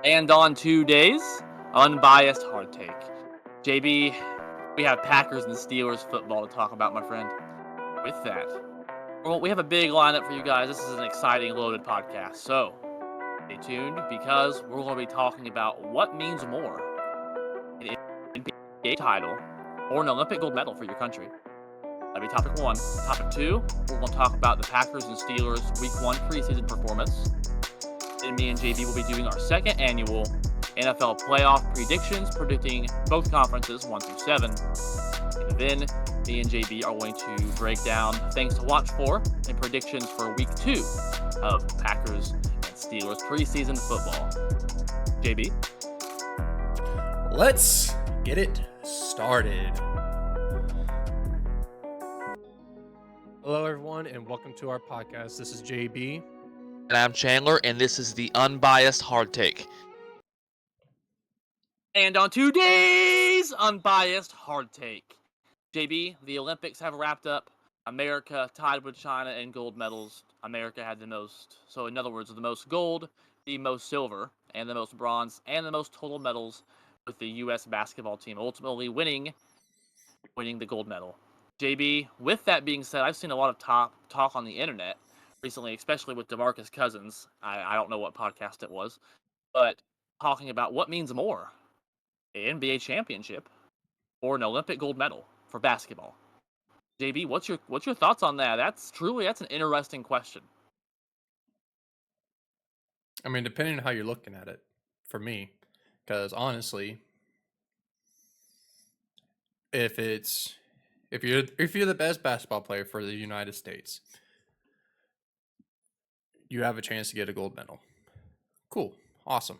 And on today's Unbiased Hard Take, JB, we have Packers and Steelers football to talk about, my friend. With that, well, we have a big lineup for you guys. This is an exciting, loaded podcast. So stay tuned because we're going to be talking about what means more, an NBA title or an Olympic gold medal for your country. That'll be topic one. Topic two, we're going to talk about the Packers and Steelers Week 1 preseason performance. And me and JB will be doing our second annual NFL playoff predictions, predicting both conferences 1 through 7. And then me and JB are going to break down things to watch for and predictions for Week 2 of Packers and Steelers preseason football. JB? Let's get it started. Hello, everyone, and welcome to our podcast. This is JB. And I'm Chandler, and this is the Unbiased Hard Take. And on today's Unbiased Hard Take, JB, the Olympics have wrapped up. America tied with China in gold medals. America had the most, so in other words, the most gold, the most silver, and the most bronze, and the most total medals, with the U.S. basketball team ultimately winning the gold medal. JB, with that being said, I've seen a lot of talk on the internet recently, especially with DeMarcus Cousins. I don't know what podcast it was, but talking about what means more, an NBA championship or an Olympic gold medal for basketball. JB, what's your thoughts on that? That's an interesting question. I mean, depending on how you're looking at it, for me, because honestly, if you're the best basketball player for the United States, you have a chance to get a gold medal. Cool, awesome.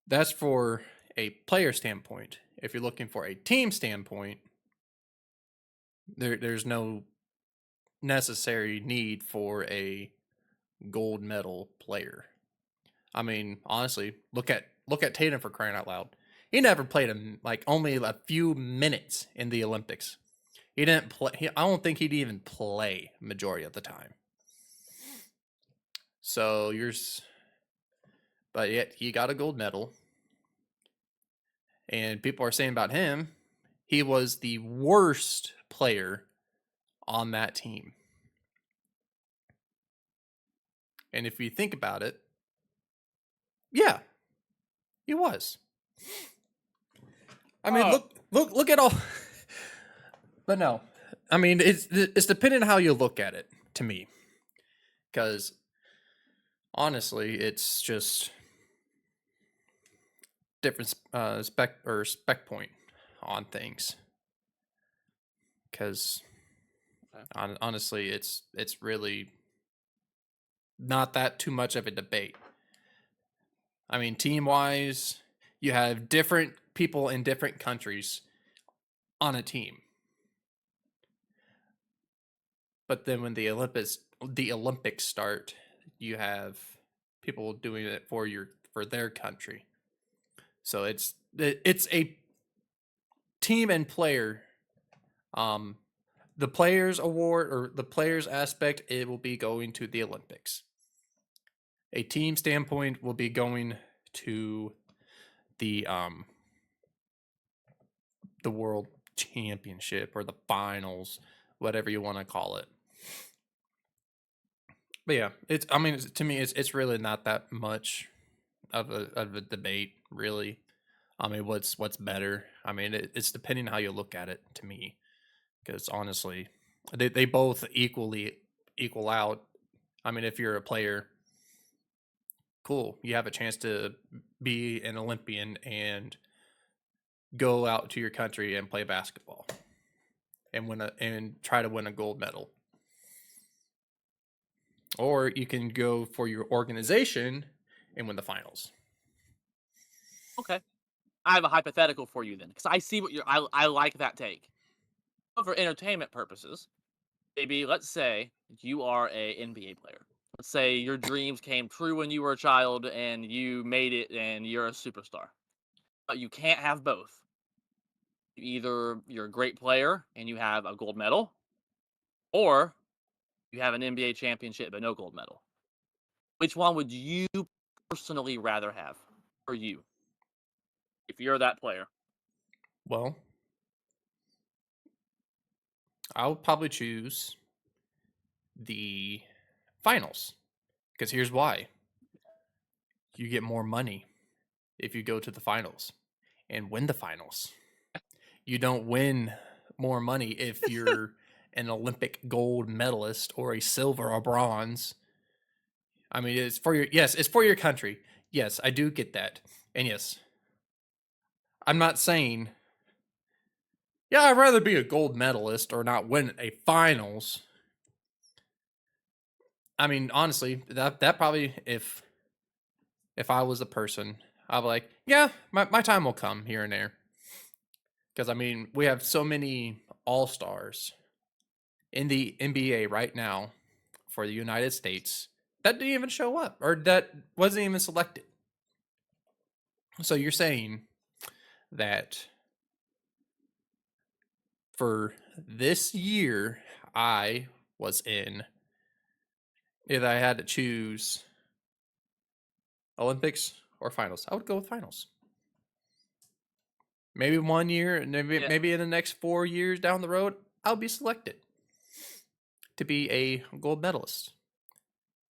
That's for a player standpoint. If you're looking for a team standpoint, there's no necessary need for a gold medal player. I mean, honestly, look at Tatum, for crying out loud. He never played only a few minutes in the Olympics. He didn't play. I don't think he'd even play majority of the time. So but yet he got a gold medal. And people are saying about him, he was the worst player on that team. And if you think about it, yeah, he was. I mean, look at all. But no, I mean, it's depending on how you look at it, to me. Because honestly, it's just different spec point on things. Because honestly, it's really not that too much of a debate. I mean, team-wise, you have different people in different countries on a team. But then when the Olympics start, you have people doing it for their country. So it's a team and player. The players award or the players aspect, it will be going to the Olympics. A team standpoint will be going to the World Championship or the finals, whatever you want to call it. But yeah, to me, it's really not that much of a debate, really. I mean, what's better? I mean, it's depending on how you look at it, to me, because honestly, they both equal out. I mean, if you're a player, cool, you have a chance to be an Olympian and go out to your country and play basketball and try to win a gold medal. Or you can go for your organization and win the finals. Okay, I have a hypothetical for you then, because I see what I like that take. But for entertainment purposes, maybe let's say you are a NBA player. Let's say your dreams came true when you were a child and you made it and you're a superstar. But you can't have both. Either you're a great player and you have a gold medal, or you have an NBA championship but no gold medal. Which one would you personally rather have? for you if you're that player? Well, I would probably choose the finals because here's why: you get more money if you go to the finals and win the finals. You don't win more money if you're an Olympic gold medalist or a silver or bronze. I mean, it's for your country. Yes, I do get that. And yes, I'm not saying, yeah, I'd rather be a gold medalist or not win a finals. I mean, honestly, that probably if I was a person, I'd be like, yeah, my time will come here and there. Because I mean, we have so many all-stars in the NBA right now for the United States that didn't even show up or that wasn't even selected. So you're saying that for this year, I was in, if I had to choose Olympics or finals, I would go with finals. Maybe 1 year, and Yeah. maybe in the next 4 years down the road, I'll be selected to be a gold medalist.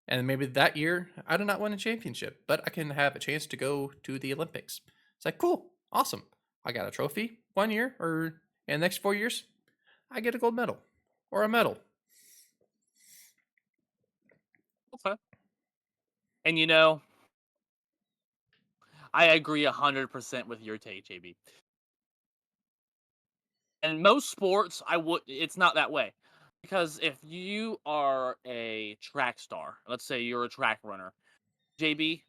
And maybe that year, I did not win a championship, but I can have a chance to go to the Olympics. It's like, cool, awesome. I got a trophy 1 year, or in the next 4 years, I get a gold medal or a medal. Okay. And I agree 100% with your take, JB. And most sports, it's not that way. Because if you are a track star, let's say you're a track runner, JB,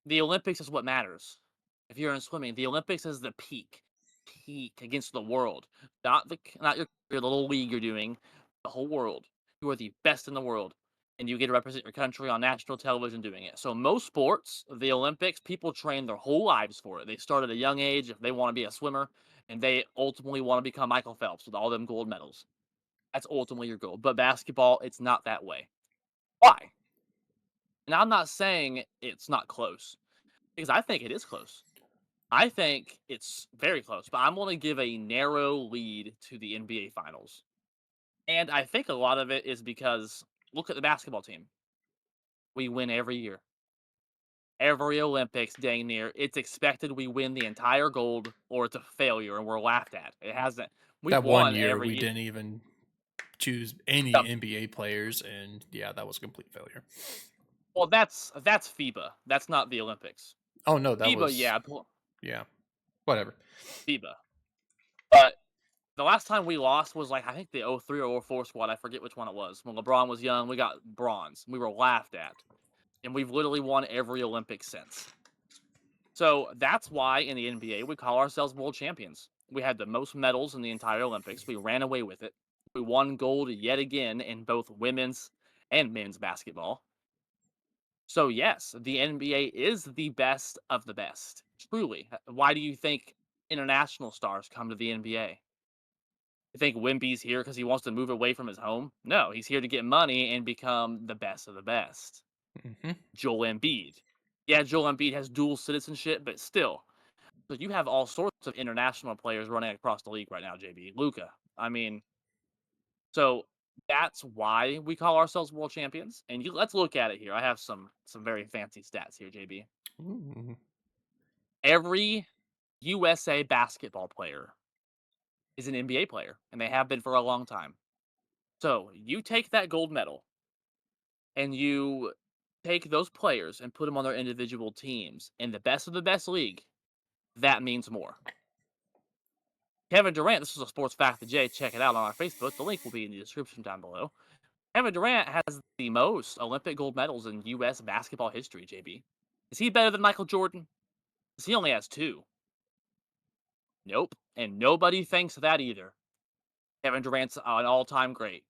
the Olympics is what matters. If you're in swimming, the Olympics is the peak against the world, not your little league you're doing, the whole world. You are the best in the world, and you get to represent your country on national television doing it. So most sports, the Olympics, people train their whole lives for it. They start at a young age if they want to be a swimmer, and they ultimately want to become Michael Phelps with all them gold medals. That's ultimately your goal. But basketball, it's not that way. Why? And I'm not saying it's not close because I think it is close. I think it's very close, but I'm going to give a narrow lead to the NBA Finals. And I think a lot of it is because look at the basketball team. We win every year. Every Olympics, dang near. It's expected we win the entire gold or it's a failure and we're laughed at. It hasn't. We've That one won year, every we year. didn't even choose any NBA players, and yeah, that was a complete failure. Well, that's FIBA. That's not the Olympics. Oh no, that FIBA, was yeah, yeah, whatever. FIBA. But the last time we lost was like I think the '03 or '04 squad. I forget which one it was. When LeBron was young, we got bronze. We were laughed at, and we've literally won every Olympics since. So that's why in the NBA we call ourselves world champions. We had the most medals in the entire Olympics. We ran away with it. We won gold yet again in both women's and men's basketball. So yes, the NBA is the best of the best. Truly. Why do you think international stars come to the NBA? You think Wimby's here because he wants to move away from his home? No, he's here to get money and become the best of the best. Hmm. Joel Embiid. Yeah, Joel Embiid has dual citizenship, but still. So you have all sorts of international players running across the league right now, JB. Luca. I mean, so that's why we call ourselves world champions. And let's look at it here. I have some very fancy stats here, JB. Ooh. Every USA basketball player is an NBA player, and they have been for a long time. So you take that gold medal and you take those players and put them on their individual teams in the best of the best league, that means more. Kevin Durant, this is a sports fact of the J. Check it out on our Facebook. The link will be in the description down below. Kevin Durant has the most Olympic gold medals in U.S. basketball history, JB. Is he better than Michael Jordan? Because he only has two. Nope. And nobody thinks that either. Kevin Durant's an all-time great.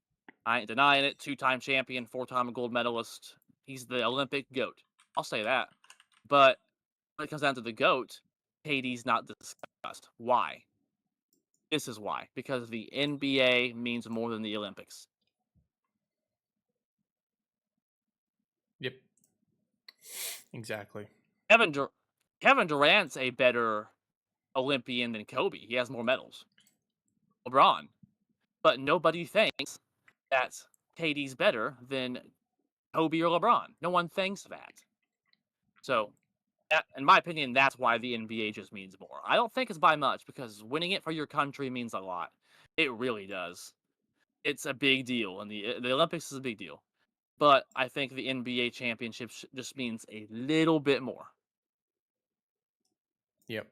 I ain't denying it. Two-time champion, four-time gold medalist. He's the Olympic GOAT. I'll say that. But when it comes down to the GOAT, KD's not discussed. Why? This is why. Because the NBA means more than the Olympics. Yep. Exactly. Kevin Durant. Kevin Durant's a better Olympian than Kobe. He has more medals. LeBron. But nobody thinks that KD's better than Kobe or LeBron. No one thinks that. So, in my opinion, that's why the NBA just means more. I don't think it's by much because winning it for your country means a lot. It really does. It's a big deal, and the Olympics is a big deal. But I think the NBA championship just means a little bit more. Yep.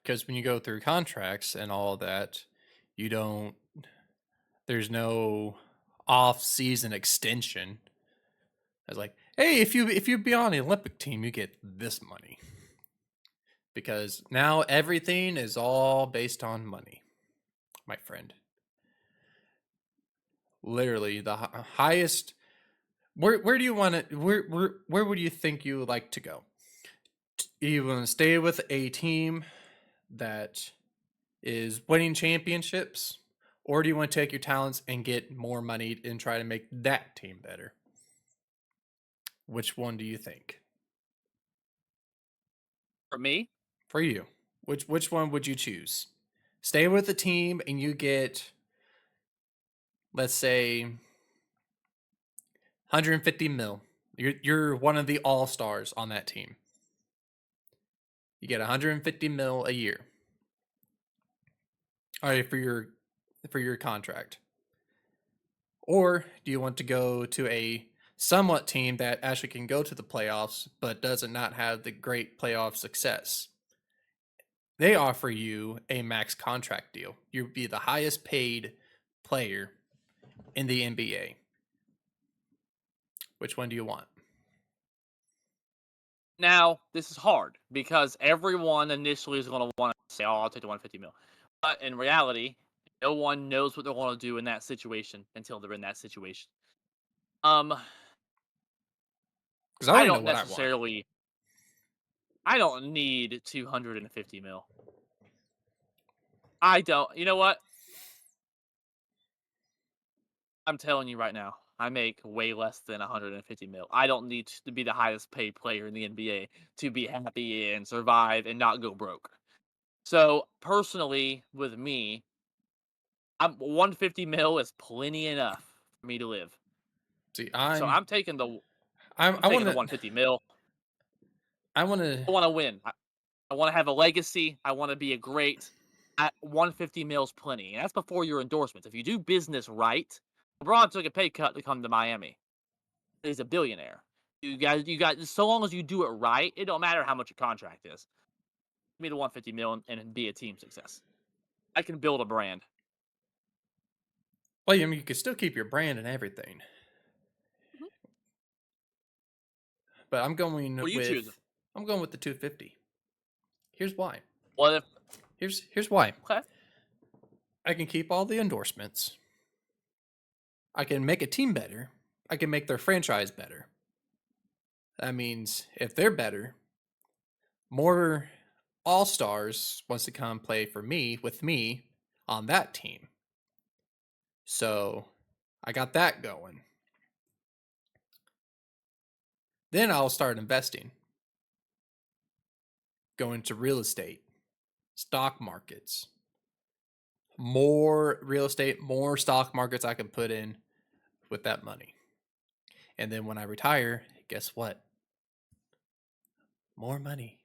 Because when you go through contracts and all that, you don't. There's no off-season extension. It's like, hey, if you be on the Olympic team, you get this money. Because now everything is all based on money, my friend. Literally, the highest. Where do you want to? Where would you think you would like to go? You want to stay with a team that is winning championships, or do you want to take your talents and get more money and try to make that team better? Which one do you think? For me, For you, which one would you choose? Stay with the team and you get, let's say, 150 mil. You're one of the all stars on that team. You get 150 mil a year. All right, for your contract. Or do you want to go to a somewhat team that actually can go to the playoffs but does not have the great playoff success? They offer you a max contract deal. You'd be the highest paid player in the NBA. Which one do you want? now this is hard because everyone initially is going to want to say, "Oh, I'll take the 150 mil," but in reality, no one knows what they're going to do in that situation until they're in that situation. Um, Because I I already know don't what I want. necessarily, I don't need 250 mil. I don't. You know what? I'm telling you right now, I make way less than 150 mil. I don't need to be the highest paid player in the NBA to be happy and survive and not go broke. So personally, with me, 150 mil is plenty enough for me to live. See, So I'm I taking want the to 150 mil. I want to I want to win. I want to have a legacy. I want to be a great. At 150 mils, plenty, and that's before your endorsements. If you do business right, LeBron took a pay cut to come to Miami. He's a billionaire. You guys. So long as you do it right, it don't matter how much your contract is. Give me the 150 mil and be a team success. I can build a brand. well, I mean, you can still keep your brand and everything. Mhm. But What are you choosing? I'm going with the 250. Here's why. What if? Here's why. Okay. I can keep all the endorsements. I can make a team better. I can make their franchise better. That means if they're better, more all stars wants to come play for me with me on that team. So I got that going. Then I'll start investing, go into real estate, stock markets, more real estate, more stock markets I can put in with that money. And then when I retire, guess what? More money.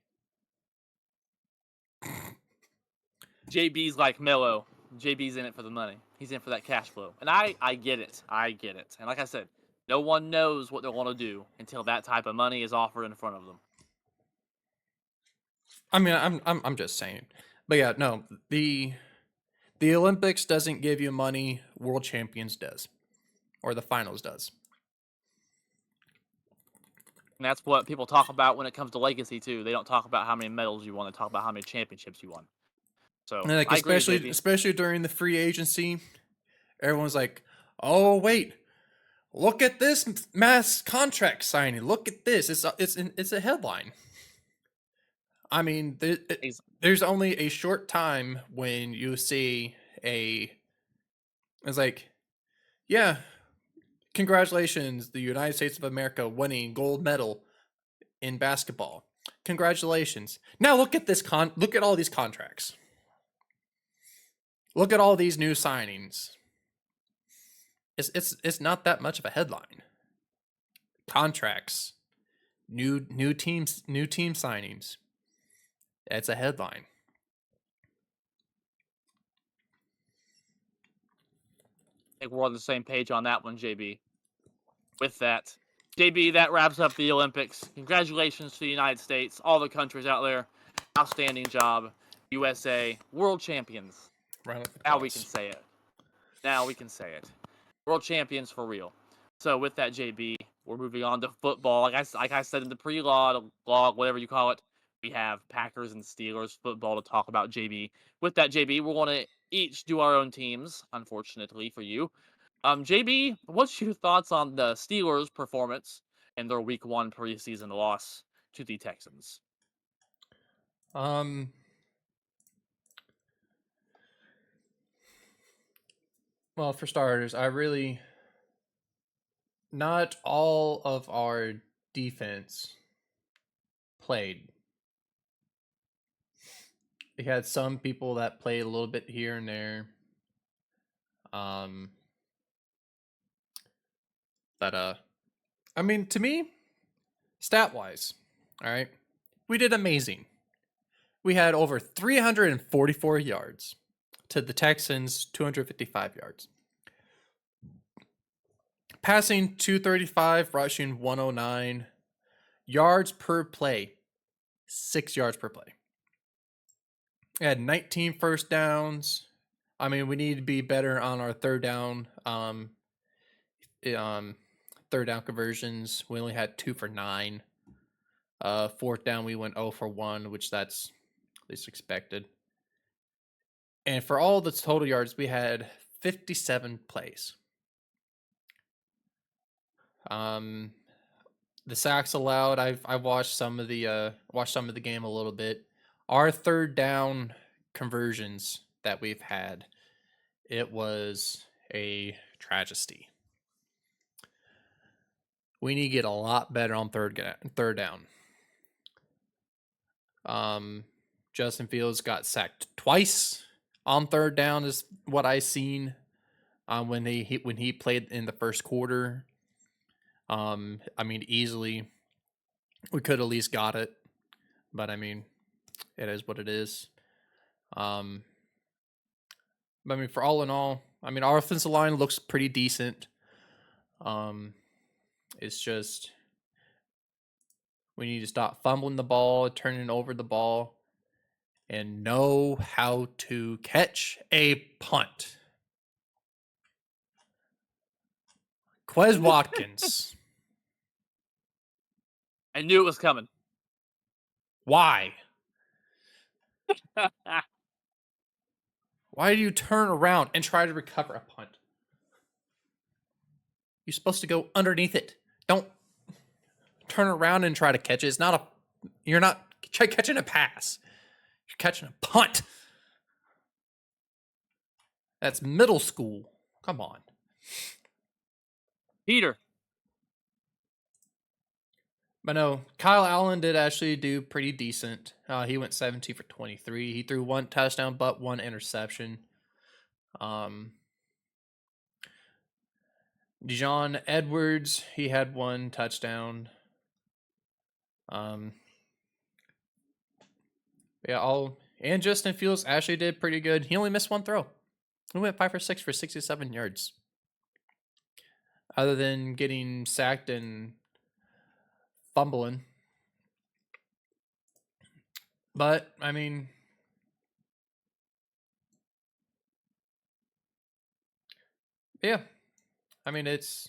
JB's like Melo. JB's in it for the money. He's in for that cash flow. And I get it. I get it. And like I said, no one knows what they want to do until that type of money is offered in front of them. I mean, I'm just saying. But yeah, no, the Olympics doesn't give you money, World Champions does, or the finals does. And that's what people talk about when it comes to legacy too. They don't talk about how many medals you won, they talk about how many championships you won. So And like I agree with JB. especially during the free agency, everyone's like, "Oh wait, look at this mass contract signing. Look at this. It's a headline." I mean, He's there's only a short time when you see it's like, yeah, congratulations, the United States of America winning gold medal in basketball. Congratulations. Now look at look at all these contracts. Look at all these new signings. It's not that much of a headline. Contracts, new team signings. It's a headline. I think we're on the same page on that one, JB. With that, JB, that wraps up the Olympics. Congratulations to the United States, all the countries out there. Outstanding job. USA, world champions. Round of Now we can applause. say it. Now we can say it. World champions for real. So with that, JB, we're moving on to football. Like I said in the pre-log, whatever you call it, we have Packers and Steelers football to talk about, JB. With that, JB, we're going to each do our own teams, unfortunately for you. JB, what's your thoughts on the Steelers' performance in their Week 1 preseason loss to the Texans? Well, for starters, not all of our defense played. We had some people that played a little bit here and there. But I mean, to me, stat wise, all right, we did amazing. We had over 344 yards to the Texans' 255 yards. Passing 235, rushing 109. Yards per play, 6 yards per play. We had 19 first downs. I mean, we need to be better on our third down conversions. We only had 2 for 9. Fourth down, we went 0 for 1, which that's at least expected. And for all the total yards, we had 57 plays. The sacks allowed, I've watched some of the game a little bit. Our third down conversions that we've had, it was a tragedy. We need to get a lot better on third down. Justin Fields got sacked twice on third down is what I seen when he played in the first quarter. I mean, easily we could at least got it, but I mean, it is what it is. But I mean, for all in all, I mean, our offensive line looks pretty decent. It's just we need to stop fumbling the ball, turning over the ball, and know how to catch a punt. Quez Watkins. I knew it was coming. Why? Why do you turn around and try to recover a punt? You're supposed to go underneath it. Don't turn around and try to catch it. You're not catching a pass. You're catching a punt. That's middle school. Come on. Peter. But no, Kyle Allen did actually do pretty decent. He went 17 for 23. He threw 1 touchdown, but 1 interception. Dijon Edwards, he had 1 touchdown. And Justin Fields actually did pretty good. He only missed 1 throw. He went 5 for 6 for 67 yards. Other than getting sacked and fumbling. But, I mean, yeah. I mean, it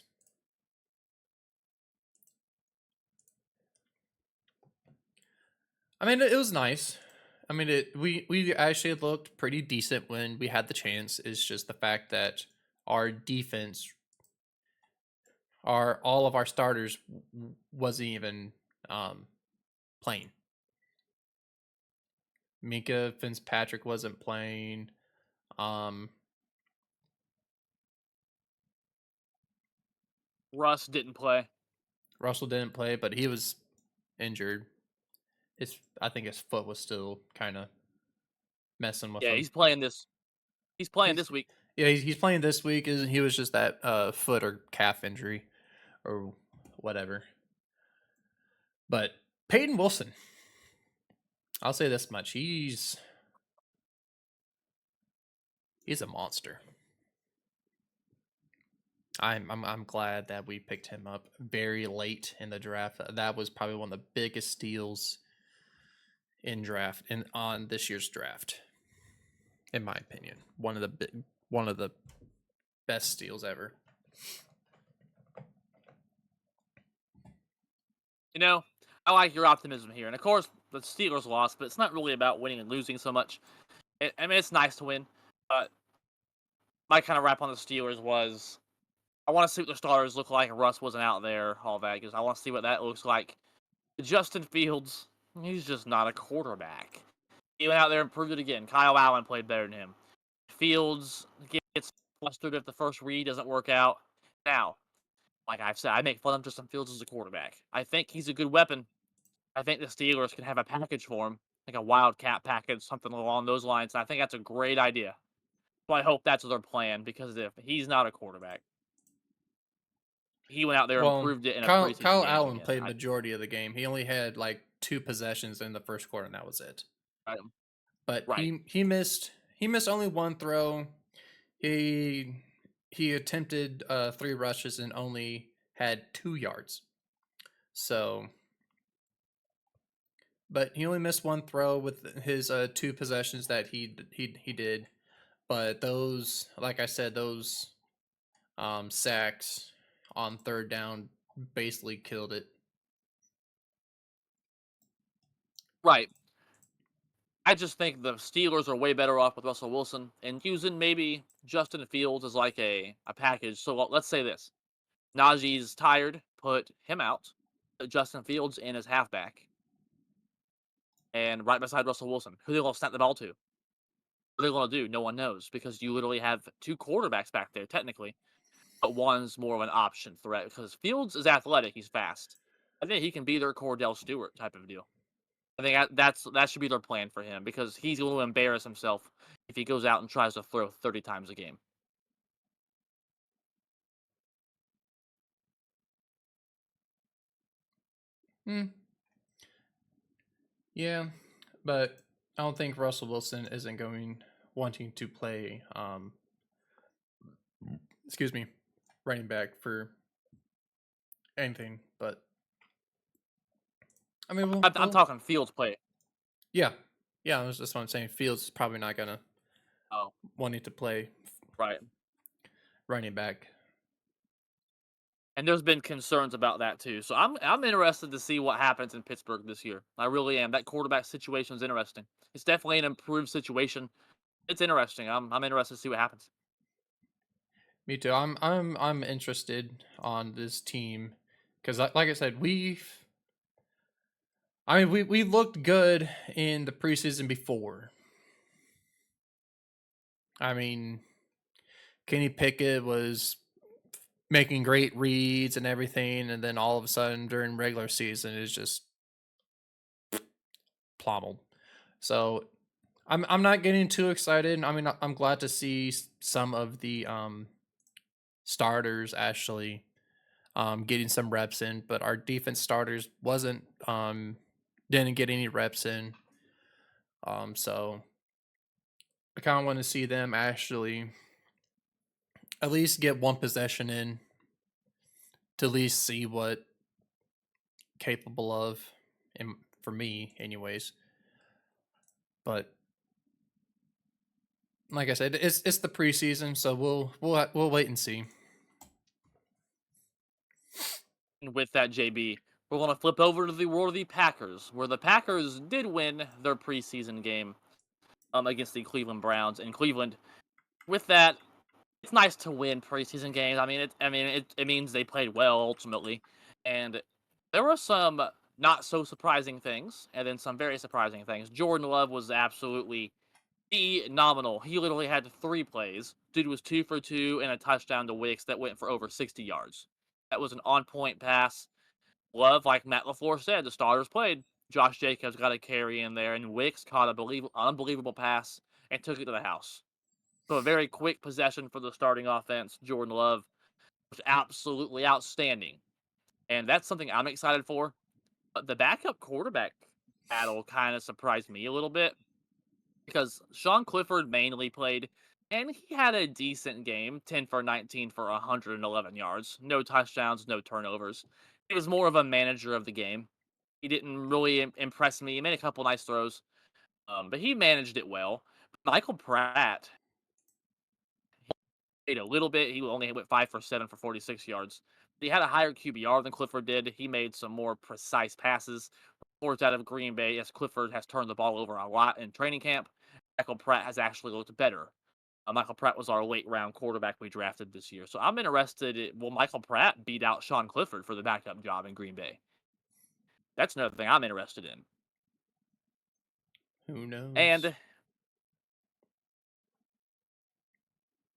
was nice. I mean, we actually looked pretty decent when we had the chance. It's just the fact that our defense, all of our starters wasn't even playing. Minka Fitzpatrick wasn't playing. Russ didn't play. Russell didn't play, but he was injured. I think his foot was still kind of messing with Yeah, him. he's playing this. He's playing He's this week. yeah, he's playing this week. Is he was just that foot or calf injury or whatever. But Peyton Wilson, I'll say this much: he's a monster. I'm glad that we picked him up very late in the draft. That was probably one of the biggest steals on this year's draft, in my opinion. One of the best steals ever. You know, I like your optimism here, and of course the Steelers lost, but it's not really about winning and losing so much. I mean, it's nice to win, but my kind of wrap on the Steelers was I want to see what the starters look like. Russ wasn't out there, all that, because I want to see what that looks like. Justin Fields, he's just not a quarterback. He went out there and proved it again. Kyle Allen played better than him. Fields gets flustered if the first read doesn't work out. Now, like I've said, I make fun of Justin Fields as a quarterback. I think he's a good weapon. I think the Steelers can have a package for him, like a wildcat package, something along those lines. And I think that's a great idea. So I hope that's their plan because if he's not a quarterback, he went out there and Well, proved it in a preseason Kyle game Allen again. played majority of the game. He only had like 2 possessions in the first quarter, and that was it. I, But right. he missed only one throw. He he attempted 3 rushes and only had 2 yards. So, but he only missed one throw with his 2 possessions that he did. But those, like I said, those sacks on third down basically killed it. Right. I just think the Steelers are way better off with Russell Wilson and using maybe Justin Fields as like a package. So let's say this. Najee's tired, put him out, put Justin Fields in as halfback, and right beside Russell Wilson. Who they going to snap the ball to? What are they going to do? No one knows because you literally have two quarterbacks back there, technically, but one's more of an option threat because Fields is athletic. He's fast. I think he can be their Cordell Stewart type of deal. I think that should be their plan for him because he's going to embarrass himself if he goes out and tries to throw 30 times a game. Hmm. Yeah, but I don't think Russell Wilson isn't going wanting to play. Excuse me, running back for anything. But I mean, I'm talking Fields play. yeah, yeah. That's what I'm saying. Fields is probably not gonna Oh, wanting to play right. running back. And there's been concerns about that too. So I'm interested to see what happens in Pittsburgh this year. I really am. That quarterback situation is interesting. It's definitely an improved situation. It's interesting. I'm interested to see what happens. Me too. I'm interested on this team because, like I said, we looked good in the preseason before. I mean, Kenny Pickett was making great reads and everything, and then all of a sudden during regular season is just plummeled. So I'm not getting too excited. I mean, I'm glad to see some of the starters actually getting some reps in, but our defense starters wasn't didn't get any reps in. So I kind of want to see them actually at least get one possession in to at least see what capable of, in, for me, anyways. But like I said, it's the preseason, so we'll wait and see. And with that, JB, we're going to flip over to the world of the Packers, where the Packers did win their preseason game against the Cleveland Browns in Cleveland. With that, it's nice to win preseason games. It means they played well ultimately, and there were some not so surprising things, and then some very surprising things. Jordan Love was absolutely phenomenal. He literally had 3 plays. Dude was 2 for 2 and a touchdown to Wicks that went for over 60 yards. That was an on-point pass. Love, like Matt LaFleur said, the starters played. Josh Jacobs got a carry in there, and Wicks caught a unbelievable pass and took it to the house. So a very quick possession for the starting offense. Jordan Love was absolutely outstanding, and that's something I'm excited for. But the backup quarterback battle kind of surprised me a little bit because Sean Clifford mainly played, and he had a decent game, 10 for 19 for 111 yards, no touchdowns, no turnovers. He was more of a manager of the game. He didn't really impress me. He made a couple nice throws, but he managed it well. Michael Pratt played a little bit. He only went 5 for 7 for 46 yards. He had a higher QBR than Clifford did. He made some more precise passes. Reports out of Green Bay, as Clifford has turned the ball over a lot in training camp, Michael Pratt has actually looked better. Michael Pratt was our late round quarterback we drafted this year. So I'm interested. Will Michael Pratt beat out Sean Clifford for the backup job in Green Bay? That's another thing I'm interested in. Who knows? And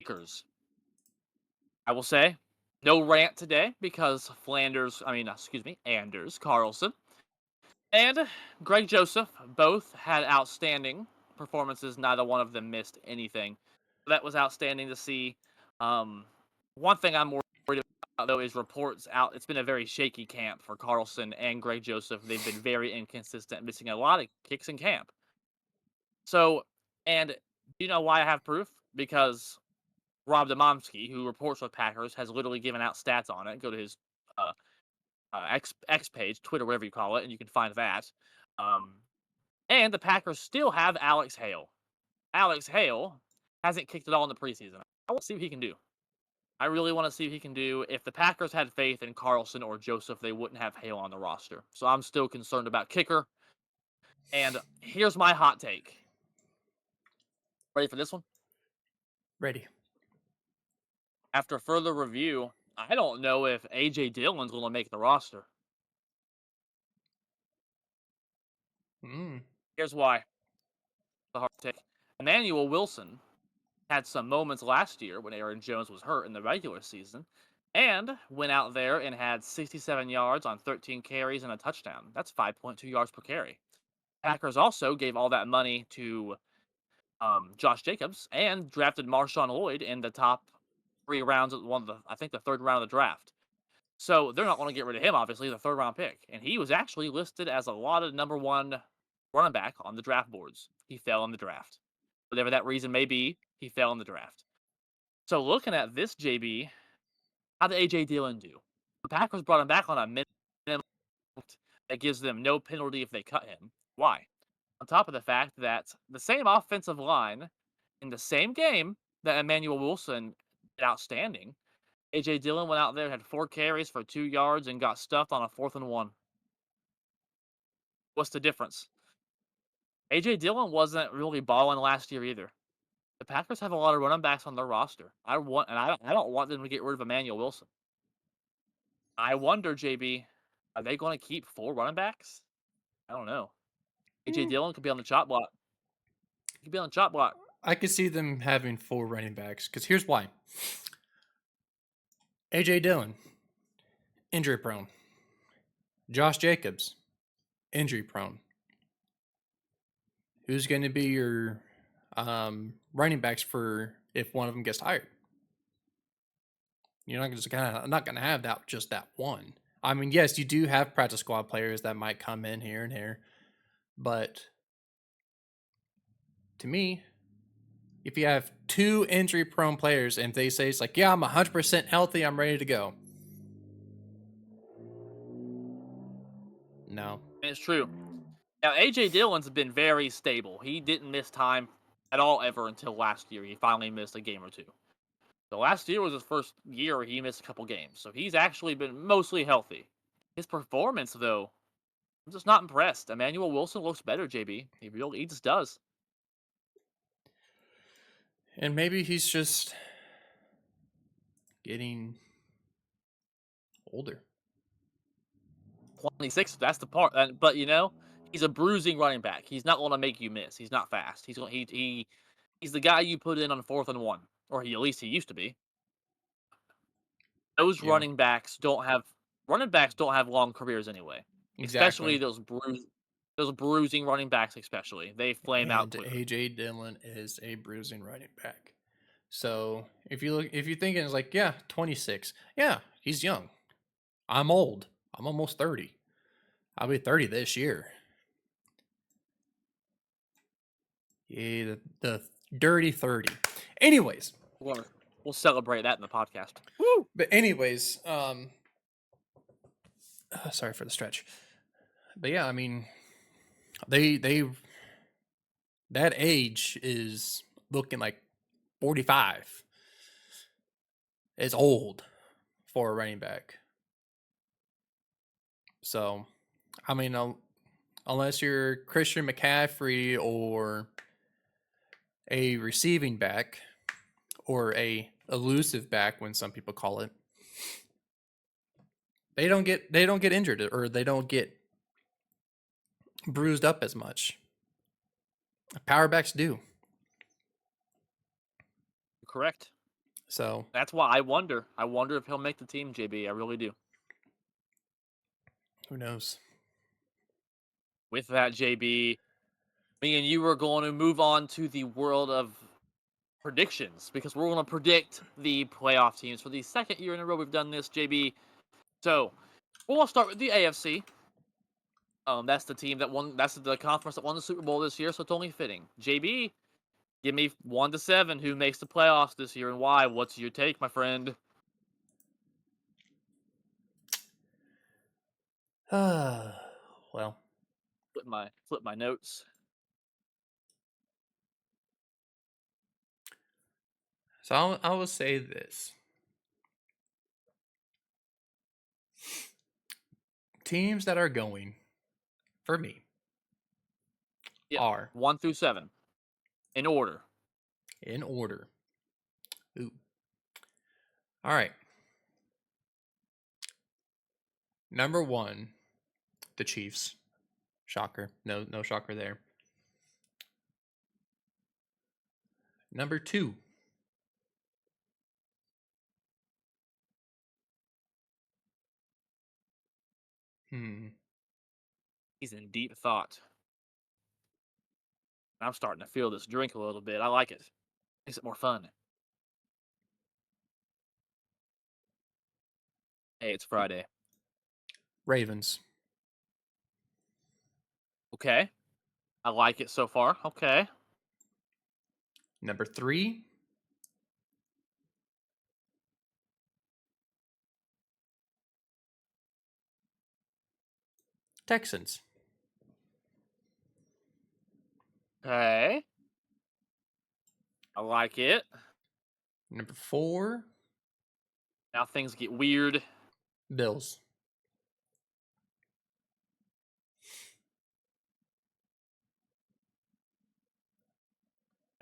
kickers. I will say, no rant today because Anders Carlson and Greg Joseph both had outstanding performances. Neither one of them missed anything. That was outstanding to see. Um, One thing I'm worried about, though, is reports out. It's been a very shaky camp for Carlson and Greg Joseph. They've been very inconsistent, missing a lot of kicks in camp. So, and you know why I have proof? Because Rob Domomsky, who reports with Packers, has literally given out stats on it. Go to his uh, X page, Twitter, whatever you call it, and you can find that. Um, and the Packers still have Alex Hale. Alex Hale hasn't kicked at all in the preseason. I want to see what he can do. I really want to see what he can do. If the Packers had faith in Carlson or Joseph, they wouldn't have Hale on the roster. So I'm still concerned about kicker. And here's my hot take. Ready for this one? Ready. After further review, I don't know if AJ Dillon's going to make the roster. Mm. Here's why. The hard take. Emmanuel Wilson had some moments last year when Aaron Jones was hurt in the regular season and went out there and had 67 yards on 13 carries and a touchdown. That's 5.2 yards per carry. Packers also gave all that money to Josh Jacobs and drafted Marshawn Lloyd in the top 3 rounds of I think the third round of the draft. So they're not going to get rid of him, obviously, the third round pick. And he was actually listed as a lot of number one running back on the draft boards. He fell in the draft. Whatever that reason may be, he fell in the draft. So looking at this, JB, how did AJ Dillon do? The Packers brought him back on a minimum that gives them no penalty if they cut him. Why? On top of the fact that the same offensive line in the same game that Emmanuel Wilson did outstanding, AJ Dillon went out there, had 4 carries for 2 yards, and got stuffed on a 4th and 1. What's the difference? AJ Dillon wasn't really balling last year either. The Packers have a lot of running backs on their roster. I don't want them to get rid of Emmanuel Wilson. I wonder, JB, are they going to keep 4 running backs? I don't know. AJ Mm. Dillon could be on the chop block. He could be on the chop block. I could see them having 4 running backs because here's why. AJ Dillon, injury prone. Josh Jacobs, injury prone. Who's going to be your running backs for if one of them gets tired? You're not going to have that one. I mean, yes, you do have practice squad players that might come in here and there, but to me, if you have 2 injury-prone players and they say it's like, yeah, I'm 100% healthy, I'm ready to go. No. And it's true. Now, AJ Dillon's been very stable. He didn't miss time at all ever until last year. He finally missed a game or two. So last year was his first year where he missed a couple games. So he's actually been mostly healthy. His performance, though, I'm just not impressed. Emmanuel Wilson looks better, JB. He just does. And maybe he's just getting older. 26, that's the part. But he's a bruising running back. He's not going to make you miss. He's not fast. He's the guy you put in on 4th and 1, or at least he used to be. Those Yeah. running backs don't have running backs don't have long careers anyway. Especially Exactly. those bruising running backs, especially. They flame out And quickly. AJ Dillon is a bruising running back. So if you're thinking it's like, yeah, 26. Yeah, he's young. I'm old. I'm almost 30. I'll be 30 this year. Yeah, the dirty 30. Anyways, We'll celebrate that in the podcast. Woo! but anyways, sorry for the stretch. But yeah, I mean, they that age is looking like 45. It's old for a running back. So, I mean, unless you're Christian McCaffrey or a receiving back or a elusive back, when some people call it, they don't get injured or they don't get bruised up as much. Power backs do. Correct. So That's why I wonder. I wonder if he'll make the team, JB. I really do. who knows? With that, JB, me and you are going to move on to the world of predictions because we're going to predict the playoff teams for the second year in a row we've done this, JB. So we'll start with the AFC. That's the team that won. That's the conference that won the Super Bowl this year, so it's only fitting. JB, give me 1 to 7. Who makes the playoffs this year and why? What's your take, my friend? Well, Flip my notes. so I will say this: teams that are going for me Yeah, are 1 through 7 in order. in order. Ooh. All right. Number 1, the Chiefs. Shocker. No shocker there. Number 2, He's in deep thought. I'm starting to feel this drink a little bit. I like it. Makes it more fun. Hey, it's Friday. Ravens. Okay. I like it so far. Okay. Number 3, Texans. Okay. I like it. Number 4, Now things get weird. Bills.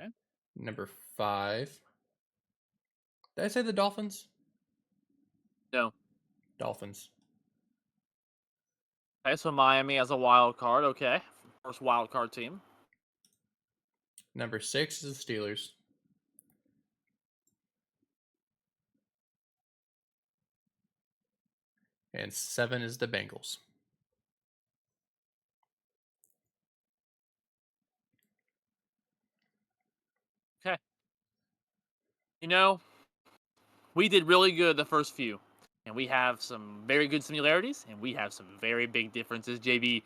Okay. Number 5. Did I say the Dolphins? No. Dolphins. Okay, so Miami as a wild card. Okay. First wild card team. Number 6 is the Steelers. And 7 is the Bengals. Okay. You know, we did really good the first few. And we have some very good similarities, and we have some very big differences, JB.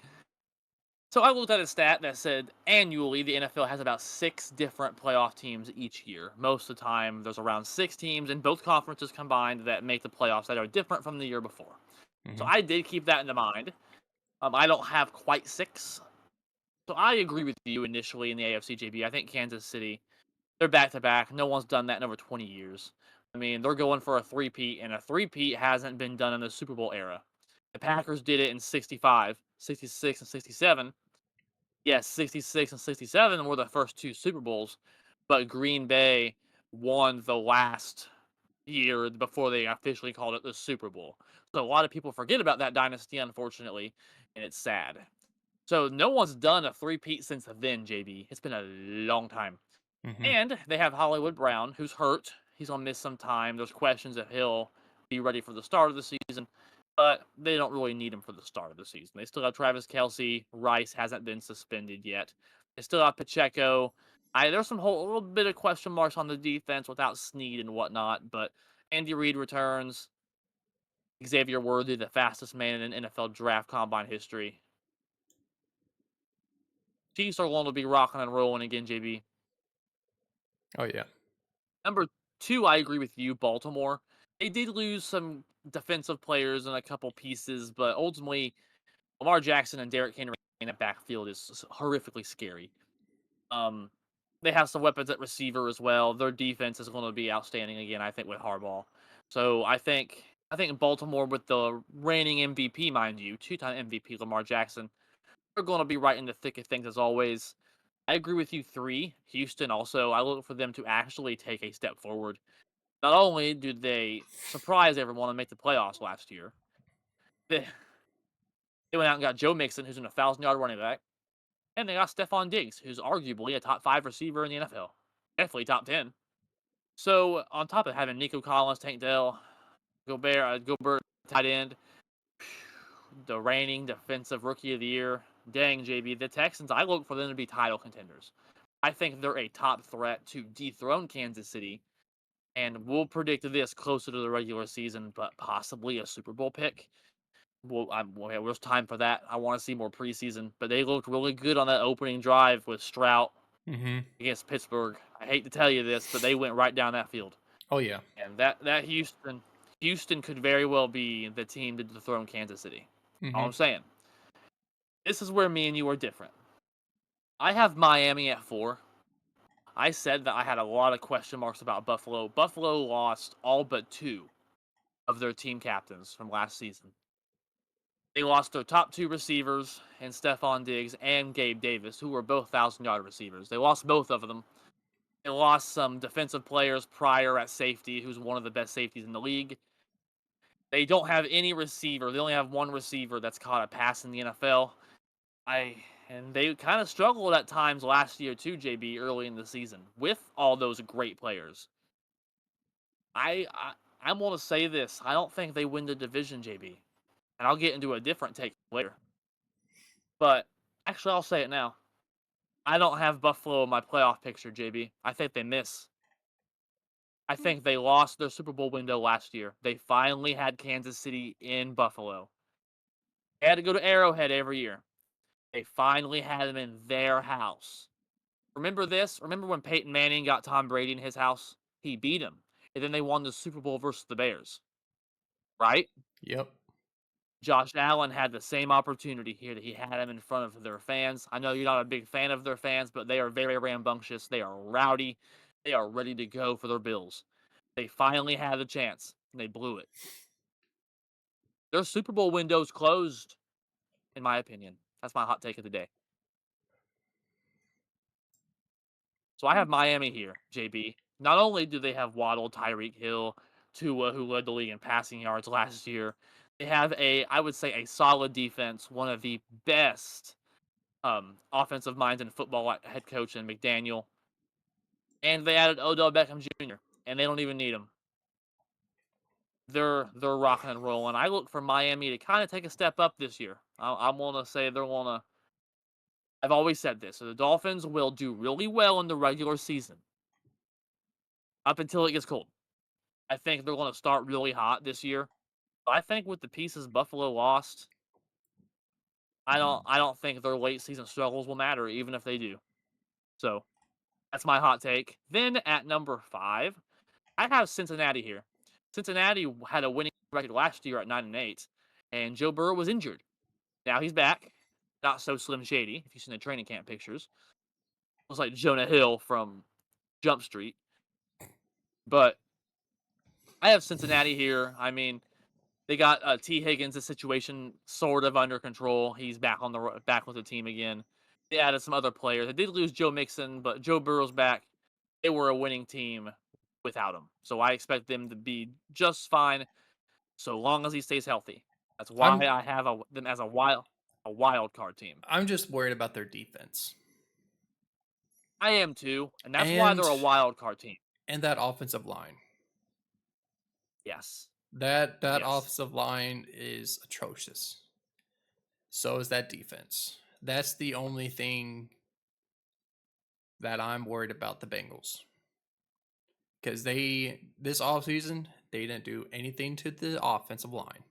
So I looked at a stat that said annually the NFL has about 6 different playoff teams each year. Most of the time, there's around 6 teams in both conferences combined that make the playoffs that are different from the year before. So Mm-hmm. I did keep that in mind. I don't have quite 6. So I agree with you initially in the AFC, JB. I think Kansas City, they're back to back. No one's done that in over 20 years. I mean, they're going for a three-peat, and a three-peat hasn't been done in the Super Bowl era. The Packers did it in 65, 66, and 67. Yes, 66 and 67 were the first 2 Super Bowls, but Green Bay won the last year before they officially called it the Super Bowl. So a lot of people forget about that dynasty, unfortunately, and it's sad. So no one's done a three-peat since then, JB. It's been a long time. Mm-hmm. And they have Hollywood Brown, who's hurt. He's going to miss some time. There's questions if he'll be ready for the start of the season. but they don't really need him for the start of the season. They still have Travis Kelsey. Rice hasn't been suspended yet. They still have Pacheco. There's some whole a little bit of question marks on the defense without Snead and whatnot, but Andy Reid returns. Xavier Worthy, the fastest man in NFL draft combine history. Chiefs are going to be rocking and rolling again, JB. Oh yeah. Number two, I agree with you, Baltimore. They did lose some defensive players and a couple pieces, but ultimately, Lamar Jackson and Derrick Henry in that backfield is horrifically scary. Um, they have some weapons at receiver as well. Their defense is going to be outstanding again, I think, with Harbaugh. So I think Baltimore with the reigning MVP, mind you, two-time MVP Lamar Jackson, they're going to be right in the thick of things as always. I agree with you. Three, Houston also. I look for them to actually take a step forward. Not only did they surprise everyone and make the playoffs last year, they, they went out and got Joe Mixon, who's an 1,000-yard running back, and they got Stephon Diggs, who's arguably a top 5 receiver in the NFL. Definitely top 10. So, on top of having Nico Collins, Tank Dell, Gobert, tight end, the reigning defensive rookie of the year, dang, JB, the Texans, I look for them to be title contenders. I think they're a top threat to dethrone Kansas City, and we'll predict this closer to the regular season, but possibly a Super Bowl pick. There's time for that. I want to see more preseason, but they looked really good on that opening drive with Stroud Mm-hmm. against Pittsburgh. I hate to tell you this, but they went right down that field, Oh yeah. and that Houston could very well be the team to dethrone Kansas City. All Mm-hmm. I'm saying, this is where me and you are different. I have Miami at 4. I said that I had a lot of question marks about Buffalo. Buffalo lost all but 2 of their team captains from last season. They lost their top 2 receivers in Stephon Diggs and Gabe Davis, who were both 1,000-yard receivers. They lost both of them. They lost some defensive players prior at safety, who's one of the best safeties in the league. They don't have any receiver. They only have one receiver that's caught a pass in the NFL. And they kind of struggled at times last year too, JB, early in the season with all those great players. I'm going to say this. I don't think they win the division, JB. And I'll get into a different take later. But actually, I'll say it now. I don't have Buffalo in my playoff picture, JB. I think they miss. I think they lost their Super Bowl window last year. They finally had Kansas City in Buffalo. They had to go to Arrowhead every year. They finally had them in their house. Remember this? Remember when Peyton Manning got Tom Brady in his house? He beat him. And then they won the Super Bowl versus the Bears. Right? Yep. Josh Allen had the same opportunity here that he had him in front of their fans. I know you're not a big fan of their fans, but they are very rambunctious. They are rowdy. They are ready to go for their Bills. They finally had the chance, and they blew it. Their Super Bowl window's closed, in my opinion. That's my hot take of the day. So I have Miami here, JB. Not only do they have Waddle, Tyreek Hill, Tua, who led the league in passing yards last year, they have I would say, a solid defense, one of the best offensive minds in football head coach in McDaniel. And they added Odell Beckham Jr., and they don't even need him. They're rocking and rolling. I look for Miami to kind of take a step up this year. I'm going to say they're going to. I've always said this. So the Dolphins will do really well in the regular season up until it gets cold. I think they're going to start really hot this year. But I think with the pieces Buffalo lost, I don't think their late season struggles will matter, even if they do. So that's my hot take. Then at number 5, I have Cincinnati here. Cincinnati had a winning record last year at 9-8, and Joe Burrow was injured. Now he's back. Not so Slim Shady, if you've seen the training camp pictures. Looks like Jonah Hill from Jump Street. But I have Cincinnati here. I mean, they got T. Higgins' the situation sort of under control. He's back back with the team again. They added some other players. They did lose Joe Mixon, but Joe Burrow's back. They were a winning team without him, so I expect them to be just fine so long as he stays healthy. That's why I'm I have them as a wild card team. I'm just worried about their defense I am too, and that's why they're and a wild card team. that offensive line. Yes. That Yes. offensive line is atrocious. So is that defense. That's the only thing that I'm worried about the Bengals. Because this offseason, they didn't do anything to the offensive line.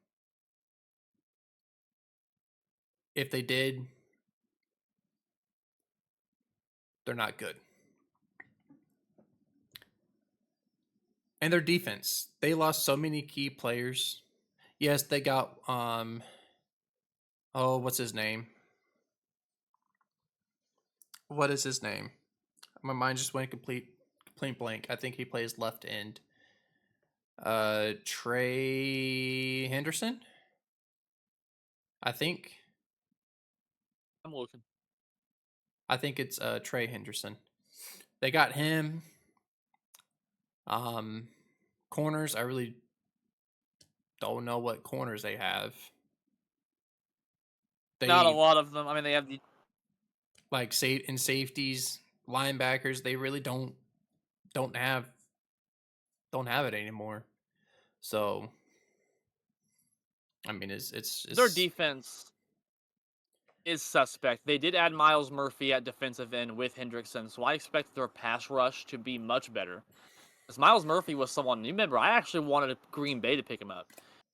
If they did, they're not good. And their defense, they lost so many key players. Yes, they got what's his name? What is his name? My mind just went complete blank. I think he plays left end. Trey Henderson, I think. I'm looking. I think it's Trey Henderson. They got him. Um, corners, I really don't know what corners they have. Not a They lot of them. I mean, they have the like in safeties, linebackers. They really don't have don't have it anymore. So I mean, their it's defense is suspect. They did add Miles Murphy at defensive end with Hendrickson, so I expect their pass rush to be much better. Because Miles Murphy was someone, you remember, I actually wanted Green Bay to pick him up.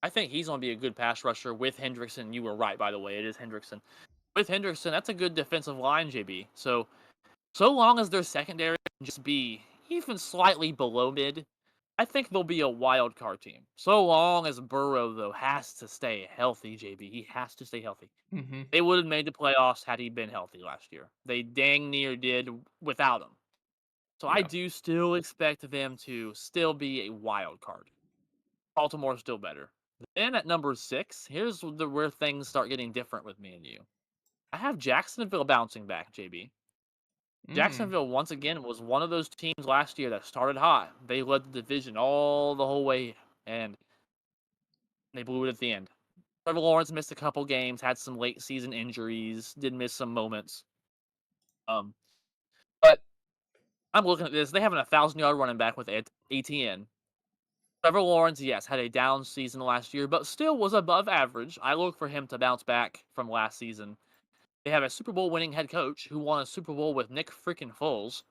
I think he's going to be a good pass rusher with Hendrickson. You were right, by the way. It is Hendrickson. With Hendrickson, that's a good defensive line, JB. So long as their secondary can just be even slightly below mid, I think they'll be a wild card team. So long as Burrow, though, has to stay healthy, JB. He has to stay healthy. mm-hmm. They would have made the playoffs had he been healthy last year. They dang near did without him. So I Yeah. do still expect them to still be a wild card. Baltimore's still better. Then at number 6, here's where things start getting different with me and you. I have Jacksonville bouncing back, JB. Mm. Jacksonville, once again, was one of those teams last year that started hot. They led the division all the whole way, and they blew it at the end. Trevor Lawrence missed a couple games, had some late season injuries, did miss some moments. But I'm looking at this. They have an 1,000-yard running back with ATN. Trevor Lawrence, yes, had a down season last year, but still was above average. I look for him to bounce back from last season. They have a Super Bowl winning head coach who won a Super Bowl with Nick freaking Foles.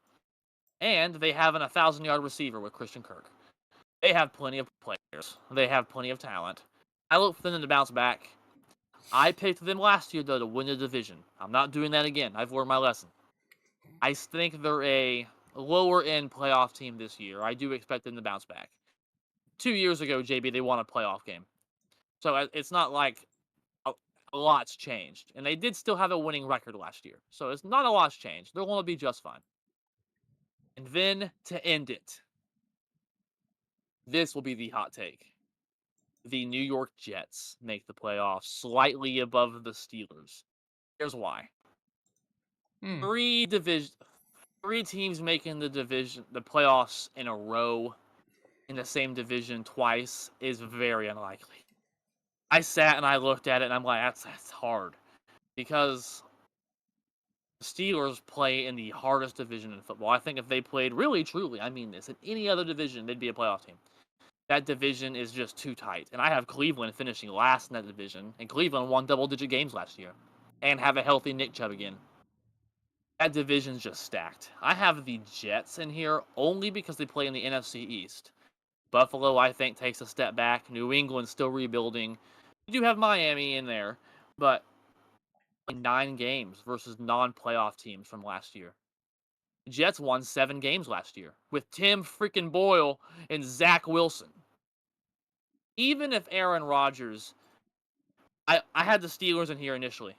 And they have an 1,000-yard receiver with Christian Kirk. They have plenty of players. They have plenty of talent. I look for them to bounce back. I picked them last year, though, to win the division. I'm not doing that again. I've learned my lesson. I think they're a lower-end playoff team this year. I do expect them to bounce back. 2 years ago, JB, they won a playoff game. So it's not like a lot's changed. And they did still have a winning record last year. So it's not a lot's changed. They're going to be just fine. And then to end it, this will be the hot take. The New York Jets make the playoffs slightly above the Steelers. Here's why. Mm. Three teams making the playoffs in a row in the same division twice is very unlikely. I sat and I looked at it and I'm like, that's hard. Because the Steelers play in the hardest division in football. I think if they played really, truly, I mean this, in any other division, they'd be a playoff team. That division is just too tight. And I have Cleveland finishing last in that division. And Cleveland won double-digit games last year. And have a healthy Nick Chubb again. That division's just stacked. I have the Jets in here only because they play in the NFC East. Buffalo, I think, takes a step back. New England's still rebuilding. You do have Miami in there. But 9 games versus non-playoff teams from last year. The Jets won 7 games last year with Tim freaking Boyle and Zach Wilson. Even if Aaron Rodgers, I had the Steelers in here initially.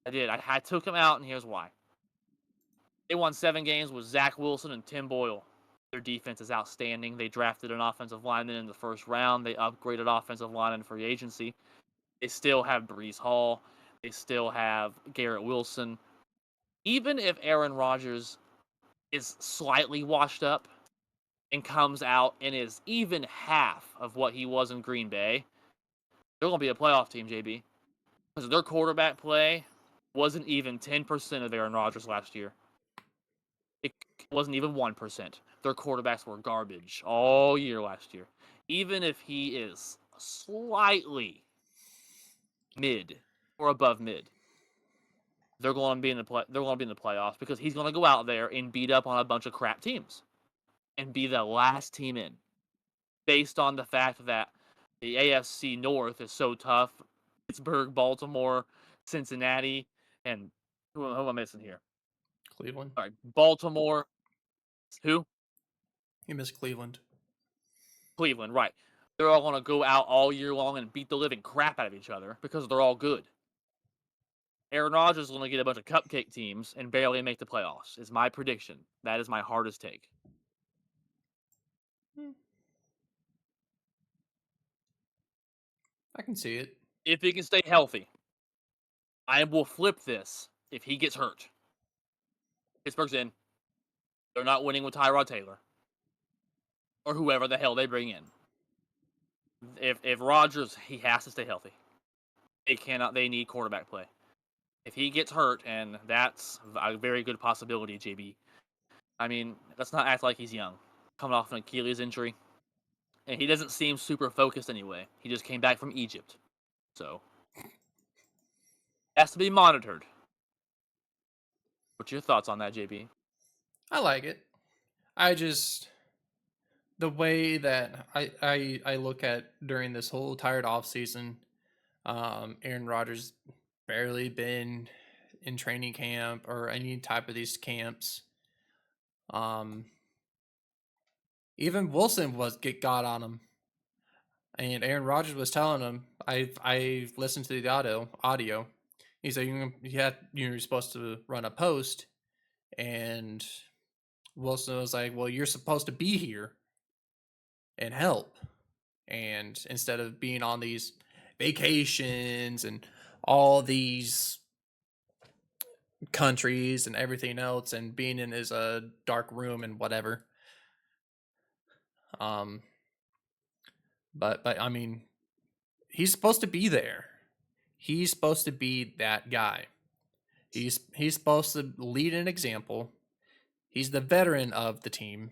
I did. I took them out, and here's why. They won 7 games with Zach Wilson and Tim Boyle. Their defense is outstanding. They drafted an offensive lineman in the first round. They upgraded offensive line in free agency. They still have Breece Hall. They still have Garrett Wilson. Even if Aaron Rodgers is slightly washed up and comes out and is even half of what he was in Green Bay, they're going to be a playoff team, JB. Because their quarterback play wasn't even 10% of Aaron Rodgers last year. It wasn't even 1%. Their quarterbacks were garbage all year last year. Even if he is slightly mid or above mid, they're going to be in the they're going to be in the playoffs because he's going to go out there and beat up on a bunch of crap teams and be the last team in, based on the fact that the AFC North is so tough. Pittsburgh, Baltimore, Cincinnati, and who am I missing here? Cleveland. All right, Baltimore. Who? You miss Cleveland. Cleveland, right. They're all going to go out all year long and beat the living crap out of each other because they're all good. Aaron Rodgers is going to get a bunch of cupcake teams and barely make the playoffs, is my prediction. That is my hardest take. I can see it. If he can stay healthy, I will flip this if he gets hurt. Pittsburgh's in. They're not winning with Tyrod Taylor or whoever the hell they bring in. If Rodgers, he has to stay healthy. They need quarterback play. If he gets hurt, and that's a very good possibility, JB. I mean, let's not act like he's young. Coming off an Achilles injury. And he doesn't seem super focused anyway. He just came back from Egypt. So, has to be monitored. What's your thoughts on that, JB? I like it. I just the way that I look at during this whole tired off season, Aaron Rodgers barely been in training camp or any type of these camps. Even Wilson got on him, and Aaron Rodgers was telling him, I listened to the audio. He said you're supposed to run a post, and Wilson was like, well, you're supposed to be here and help, and instead of being on these vacations and all these countries and everything else and being in his dark room and whatever. But I mean, he's supposed to be there. He's supposed to be that guy. He's supposed to lead an example. He's the veteran of the team.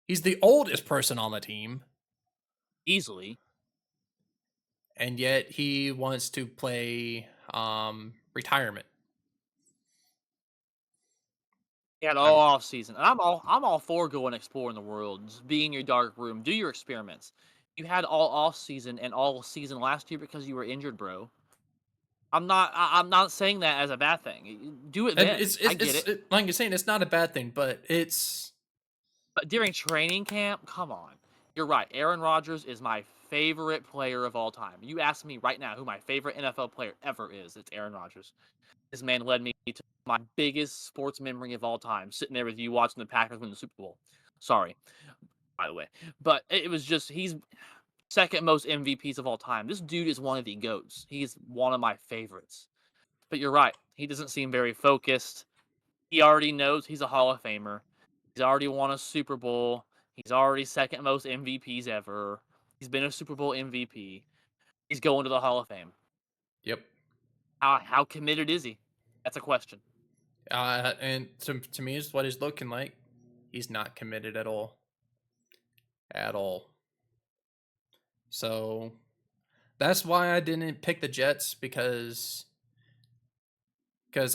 He's the oldest person on the team. Easily. And yet he wants to play retirement. He had all off season. And I'm all for going exploring the world. Just be in your dark room. Do your experiments. You had all off season and all season last year because you were injured, bro. I'm not saying that as a bad thing. Do it then. I get it. Like you're saying, it's not a bad thing, but But during training camp, come on. You're right. Aaron Rodgers is my favorite player of all time. You ask me right now who my favorite NFL player ever is. It's Aaron Rodgers. This man led me to my biggest sports memory of all time, sitting there with you watching the Packers win the Super Bowl. Sorry, by the way. But it was just, he's second most MVPs of all time. This dude is one of the GOATs. He's one of my favorites. But you're right. He doesn't seem very focused. He already knows he's a Hall of Famer. He's already won a Super Bowl. He's already second most MVPs ever. He's been a Super Bowl MVP. He's going to the Hall of Fame. Yep. How committed is he? That's a question. And to me, it's what he's looking like. He's not committed at all. At all. So that's why I didn't pick the Jets because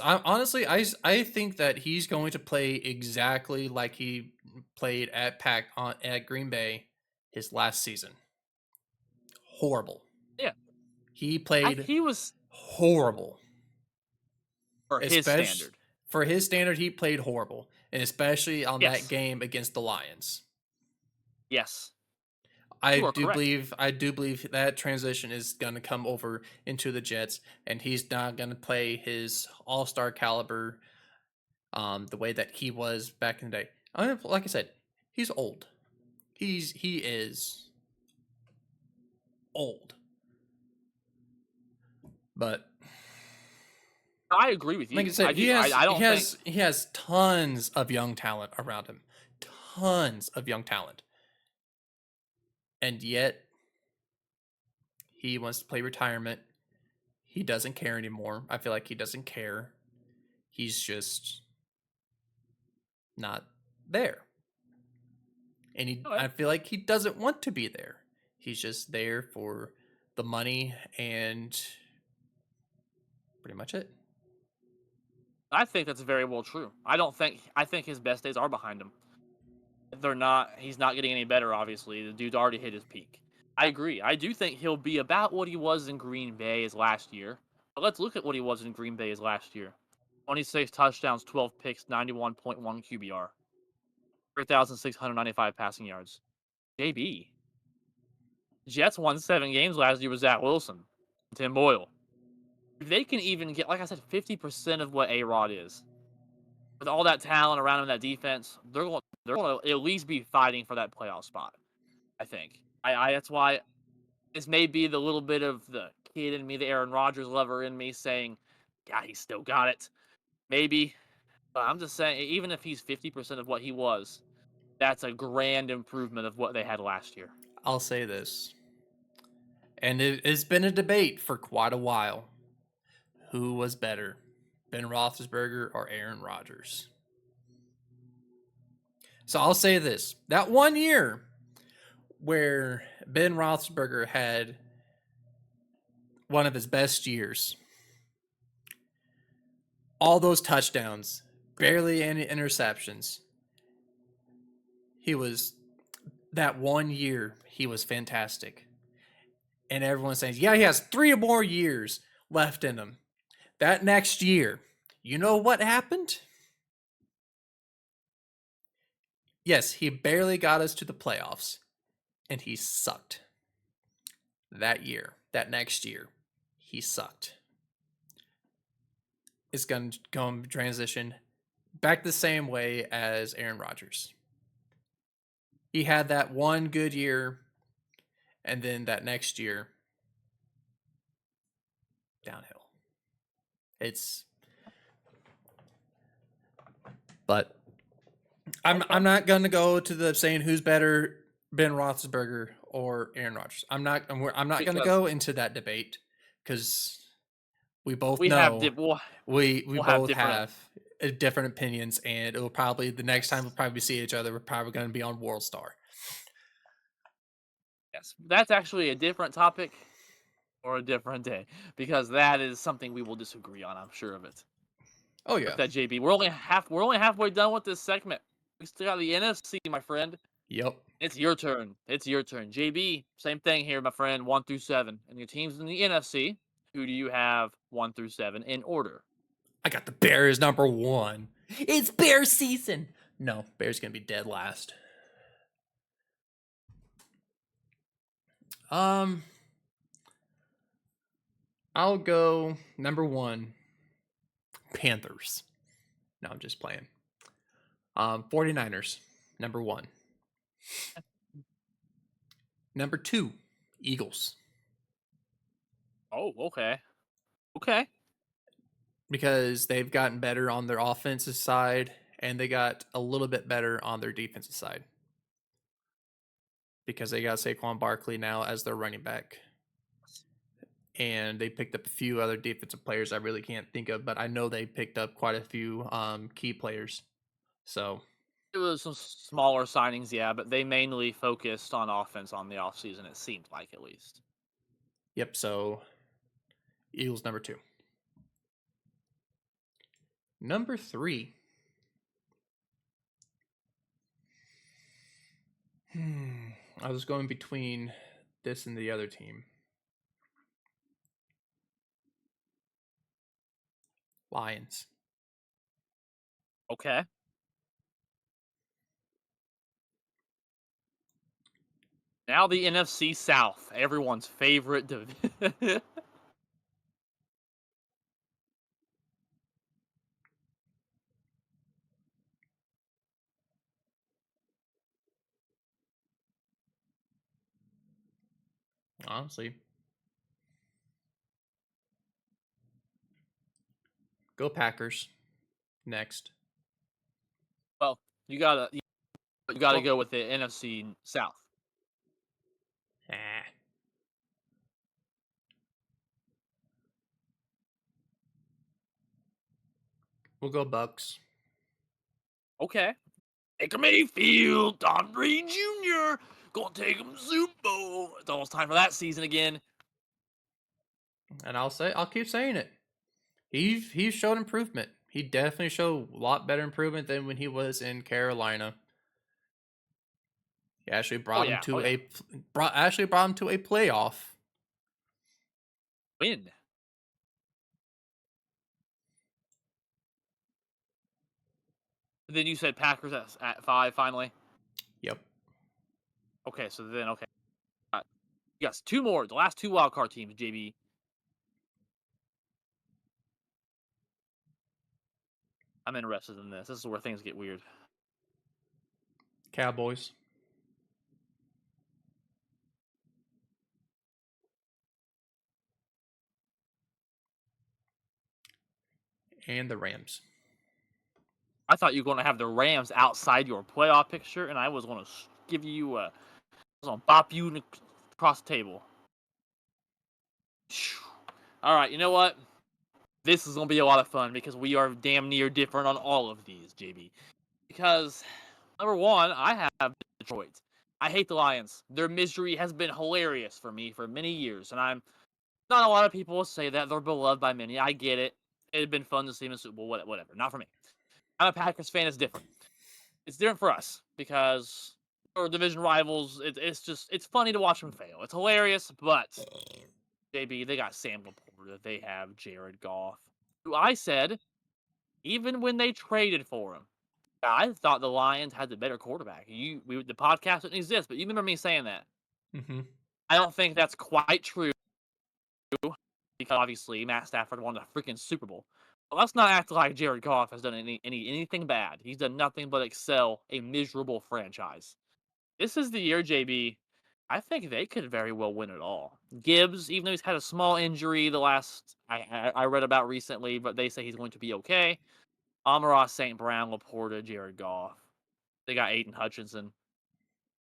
I think that he's going to play exactly like he played at Green Bay his last season. Horrible. Yeah. He played He was horrible. For his standard. For his standard, he played horrible. And especially on Yes. that game against the Lions. Yes. I do believe that transition is going to come over into the Jets, and he's not going to play his all-star caliber the way that he was back in the day. Like I said, he's old. He is old. But I agree with you. like I said, he has tons of young talent around him. Tons of young talent. And yet, he wants to play retirement. He doesn't care anymore. I feel like he doesn't care. He's just not there. And I feel like he doesn't want to be there. He's just there for the money, and pretty much it. I think that's very well true. I think his best days are behind him. They're not. He's not getting any better. Obviously, the dude's already hit his peak. I agree. I do think he'll be about what he was in Green Bay as last year. But let's look at what he was in Green Bay as last year: 26 touchdowns, 12 picks, 91.1 QBR, 3,695 passing yards. JB. Jets won 7 games last year with Zach Wilson, Tim Boyle. If they can even get, like I said, 50% of what A-Rod is, with all that talent around him in that defense, they're going to at least be fighting for that playoff spot. I think. I that's why this may be the little bit of the kid in me, the Aaron Rodgers lover in me, saying, "Yeah, he's still got it." Maybe, but I'm just saying, even if he's 50% of what he was, that's a grand improvement of what they had last year. I'll say this, and it's been a debate for quite a while. Who was better, Ben Roethlisberger or Aaron Rodgers? So I'll say this: that 1 year where Ben Roethlisberger had one of his best years, all those touchdowns, barely any interceptions. He was that 1 year. He was fantastic, and everyone's saying, "Yeah, he has 3 more years left in him." That next year, you know what happened? Yes, he barely got us to the playoffs, and he sucked. That year, that next year, he sucked. It's going to go transition back the same way as Aaron Rodgers. He had that one good year, and then that next year, downhill. But I'm not going to go to the saying who's better, Ben Roethlisberger or Aaron Rodgers. I'm not going to go into that debate because we both know we both have different opinions, and it will probably the next time we'll probably see each other, we're probably going to be on World Star. Yes, that's actually a different topic or a different day because that is something we will disagree on. I'm sure of it. Oh yeah, With that JB, we're only halfway done with this segment. We still got the NFC, my friend. Yep. It's your turn. JB, same thing here, my friend. 1 through 7, and your teams in the NFC. Who do you have 1 through 7 in order? I got the Bears #1. It's Bear season. No, Bears gonna be dead last. I'll go #1. Panthers. No, I'm just playing. 49ers, #1. #2, Eagles. Oh, okay. Okay. Because they've gotten better on their offensive side, and they got a little bit better on their defensive side. Because they got Saquon Barkley now as their running back. And they picked up a few other defensive players I really can't think of, but I know they picked up quite a few key players. So it was some smaller signings, yeah, but they mainly focused on offense on the offseason, it seemed like, at least. Yep, so Eagles #2. #3. I was going between this and the other team. Lions. Okay. Now the NFC South, everyone's favorite division. Honestly. Go Packers. Next. Well, you gotta go with the NFC South. We'll go Bucks. Okay. Baker Mayfield, Don Reed Jr. Gonna take him Super Bowl. It's almost time for that season again. And I'll keep saying it. He's showed improvement. He definitely showed a lot better improvement than when he was in Carolina. He actually Oh brought him yeah, oh to yeah. a playoff. Win. Then you said Packers at 5 finally. Yep. Okay, so then okay. Yes, two more. The last two wild card teams, JB. I'm interested in this. This is where things get weird. Cowboys and the Rams. I thought you were going to have the Rams outside your playoff picture, and I was going to give you a, I was going to bop you across the table. All right, you know what? This is going to be a lot of fun because we are damn near different on all of these, JB. Because number one, I have Detroit. I hate the Lions. Their misery has been hilarious for me for many years, and I'm not a lot of people will say that they're beloved by many. I get it. It'd been fun to see them in Super Bowl, whatever. Not for me. I'm a Packers fan. It's different. It's different for us because we're division rivals. It's funny to watch them fail. It's hilarious, but JB, they got Sam Laporta. They have Jared Goff, who I said even when they traded for him, I thought the Lions had the better quarterback. The podcast didn't exist, but you remember me saying that. Mm-hmm. I don't think that's quite true because obviously Matt Stafford won the freaking Super Bowl. But let's not act like Jared Goff has done anything bad. He's done nothing but excel a miserable franchise. This is the year, JB. I think they could very well win it all. Gibbs, even though he's had a small injury the last I read about recently, but they say he's going to be okay. Amon-Ra St. Brown, Laporta, Jared Goff. They got Aiden Hutchinson.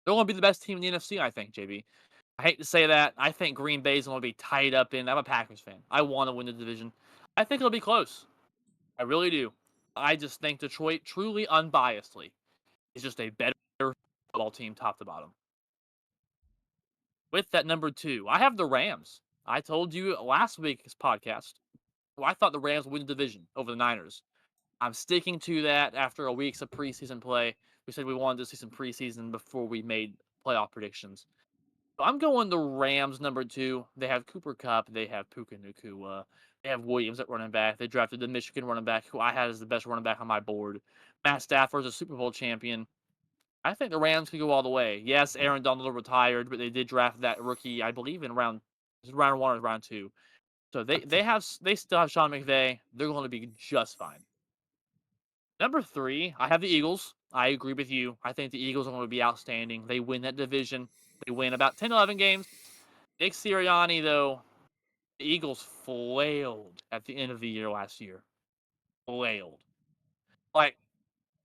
They're going to be the best team in the NFC, I think, JB. I hate to say that. I think Green Bay's going to be tied up in. I'm a Packers fan. I want to win the division. I think it'll be close. I really do. I just think Detroit, truly unbiasedly, is just a better football team top to bottom. With that number two, I have the Rams. I told you last week's podcast, I thought the Rams would win the division over the Niners. I'm sticking to that after a week's of preseason play. We said we wanted to see some preseason before we made playoff predictions. So I'm going the Rams number two. They have Cooper Kupp. They have Puka Nacua. They have Williams at running back. They drafted the Michigan running back, who I had as the best running back on my board. Matt Stafford's a Super Bowl champion. I think the Rams could go all the way. Yes, Aaron Donald retired, but they did draft that rookie, I believe, in round one or round two. So they still have Sean McVay. They're going to be just fine. Number three, I have the Eagles. I agree with you. I think the Eagles are going to be outstanding. They win that division. They win about 10, 11 games. Nick Sirianni, though, the Eagles flailed at the end of the year last year. Flailed. Like,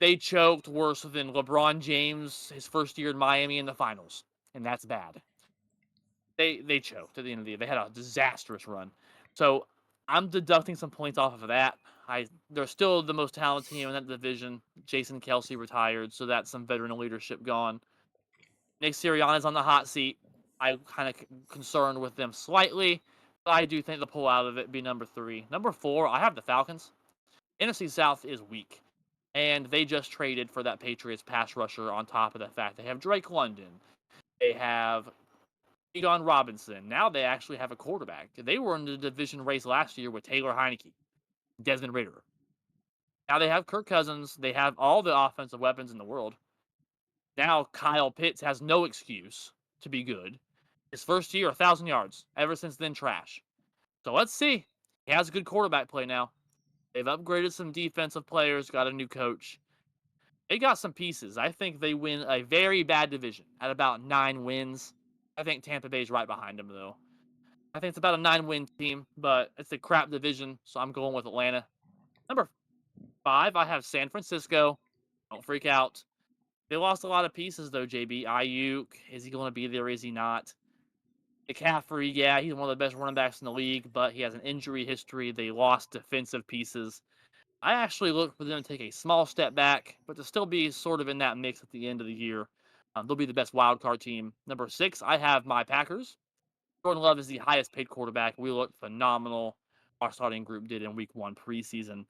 they choked worse than LeBron James his first year in Miami in the finals. And that's bad. They choked at the end of the year. They had a disastrous run. So I'm deducting some points off of that. They're still the most talented team in that division. Jason Kelsey retired, so that's some veteran leadership gone. Nick Sirianni's on the hot seat. I'm kind of concerned with them slightly, but I do think they'll pull out of it, be number three. Number four, I have the Falcons. NFC South is weak, and they just traded for that Patriots pass rusher on top of the fact they have Drake London. They have Egon Robinson. Now they actually have a quarterback. They were in the division race last year with Taylor Heineke, Desmond Ridder. Now they have Kirk Cousins. They have all the offensive weapons in the world. Now Kyle Pitts has no excuse to be good. His first year, 1,000 yards. Ever since then, trash. So let's see. He has good quarterback play now. They've upgraded some defensive players, got a new coach. They got some pieces. I think they win a very bad division at about 9 wins. I think Tampa Bay's right behind them, though. I think it's about a 9-win team, but it's a crap division, so I'm going with Atlanta. Number 5, I have San Francisco. Don't freak out. They lost a lot of pieces, though, JB. Ayuk, is he going to be there? Is he not? McCaffrey, yeah, he's one of the best running backs in the league, but he has an injury history. They lost defensive pieces. I actually look for them to take a small step back, but to still be sort of in that mix at the end of the year. They'll be the best wild card team. Number 6, I have my Packers. Jordan Love is the highest paid quarterback. We looked phenomenal. Our starting group did in week 1 preseason.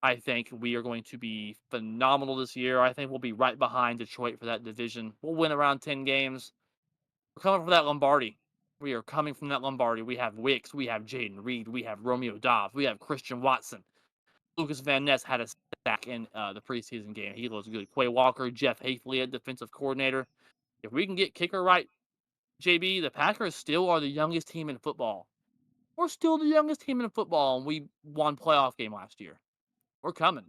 I think we are going to be phenomenal this year. I think we'll be right behind Detroit for that division. We'll win around 10 games. We're coming from that Lombardi. We are coming from that Lombardi. We have Wicks. We have Jaden Reed. We have Romeo Dobbs. We have Christian Watson. Lucas Van Ness had a sack in the preseason game. He looks good. Quay Walker, Jeff Hafley at defensive coordinator. If we can get kicker right, JB, the Packers still are the youngest team in football. We're still the youngest team in football, and we won playoff game last year. We're coming.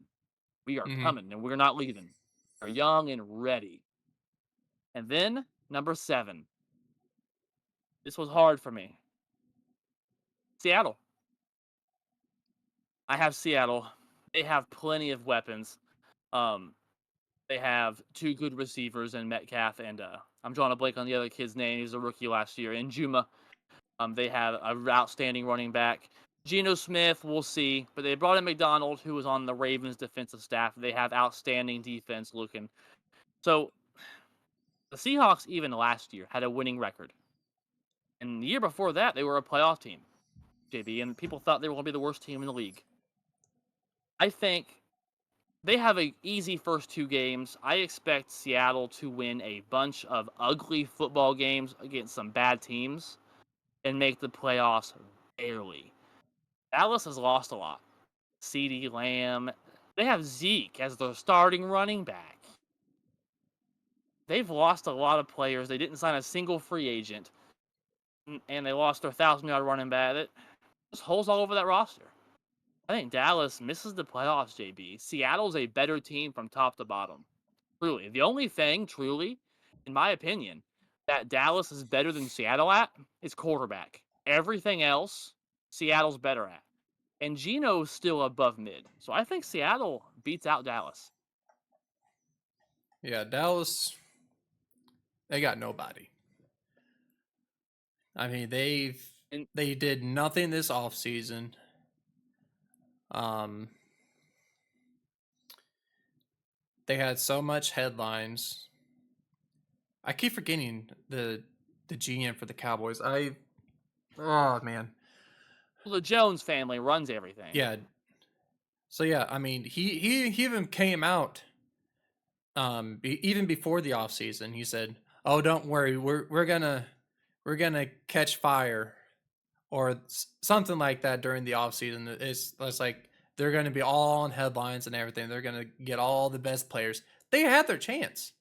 We are Mm-hmm. coming, and we're not leaving. We're young and ready. And then, number 7. This was hard for me. Seattle. I have Seattle. They have plenty of weapons. Um, they have 2 good receivers in Metcalf and I'm drawing a blank on the other kid's name. He was a rookie last year. And Juma. They have an outstanding running back. Geno Smith, we'll see. But they brought in McDonald, who was on the Ravens defensive staff. They have outstanding defense looking. So the Seahawks, even last year, had a winning record. And the year before that, they were a playoff team, JB, and people thought they were going to be the worst team in the league. I think they have an easy first 2 games. I expect Seattle to win a bunch of ugly football games against some bad teams and make the playoffs barely. Dallas has lost a lot. CeeDee Lamb. They have Zeke as their starting running back. They've lost a lot of players. They didn't sign a single free agent. And they lost their 1,000-yard running back. There's holes all over that roster. I think Dallas misses the playoffs, JB. Seattle's a better team from top to bottom. Truly. The only thing, truly, in my opinion, that Dallas is better than Seattle at is quarterback. Everything else, Seattle's better at. And Geno's still above mid. So I think Seattle beats out Dallas. Yeah, Dallas, they got nobody. I mean, they did nothing this offseason. They had so much headlines. I keep forgetting the GM for the Cowboys. Oh man. Well, the Jones family runs everything. Yeah. So yeah, I mean, he even came out even before the offseason. He said, "Oh, don't worry. We're going to catch fire," or something like that during the offseason. It's like they're going to be all on headlines and everything. They're going to get all the best players. They had their chance.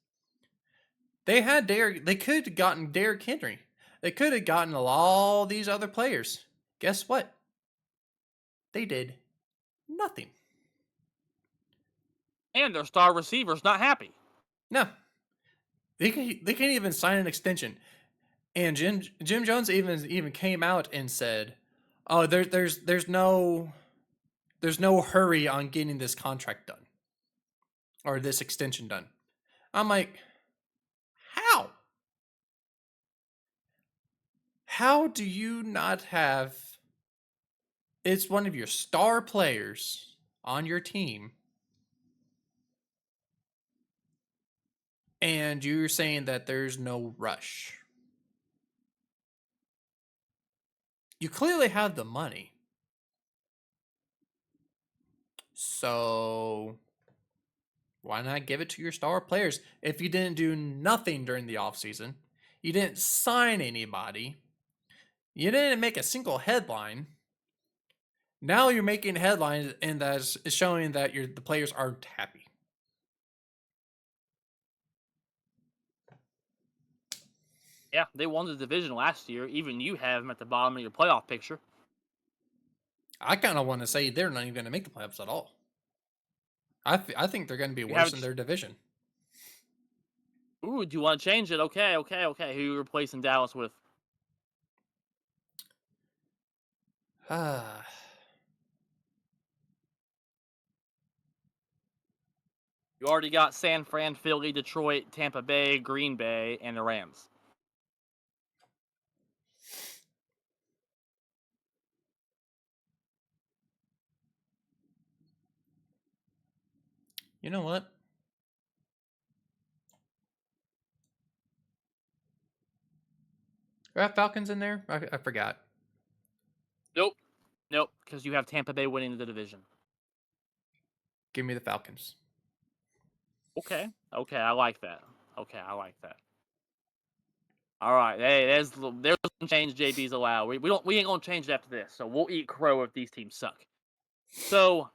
They could have gotten Derrick Henry. They could have gotten all these other players. Guess what? They did nothing. And their star receiver's not happy. No. They can't even sign an extension. And Jim Jones even came out and said, "Oh, there's no hurry on getting this contract done or this extension done." I'm like, how? How do you not have? It's one of your star players on your team, and you're saying that there's no rush. You clearly have the money. So why not give it to your star players? If you didn't do nothing during the offseason, you didn't sign anybody, you didn't make a single headline. Now you're making headlines, and that's showing that the players aren't happy. Yeah, they won the division last year. Even you have them at the bottom of your playoff picture. I kind of want to say they're not even going to make the playoffs at all. I think they're going to be worse in their division. Ooh, do you want to change it? Okay. Who are you replacing Dallas with? You already got San Fran, Philly, Detroit, Tampa Bay, Green Bay, and the Rams. You know what? Are Falcons in there? I forgot. Nope. Nope. Because you have Tampa Bay winning the division. Give me the Falcons. Okay. Okay, I like that. Okay, I like that. All right. Hey, there's some change JB's allowed. We ain't gonna change it after this. So we'll eat crow if these teams suck. So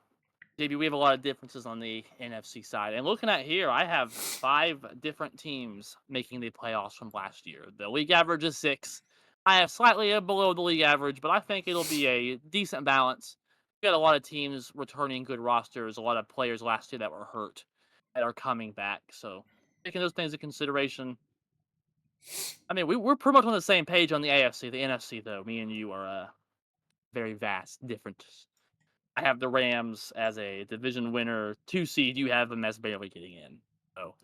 JB, we have a lot of differences on the NFC side. And looking at here, I have 5 different teams making the playoffs from last year. The league average is 6. I have slightly below the league average, but I think it'll be a decent balance. We got a lot of teams returning good rosters, a lot of players last year that were hurt that are coming back. So taking those things into consideration, I mean, we're pretty much on the same page on the AFC. The NFC, though, me and you are very vast, different. I have the Rams as a division winner, 2 seed. You have them as barely getting in. So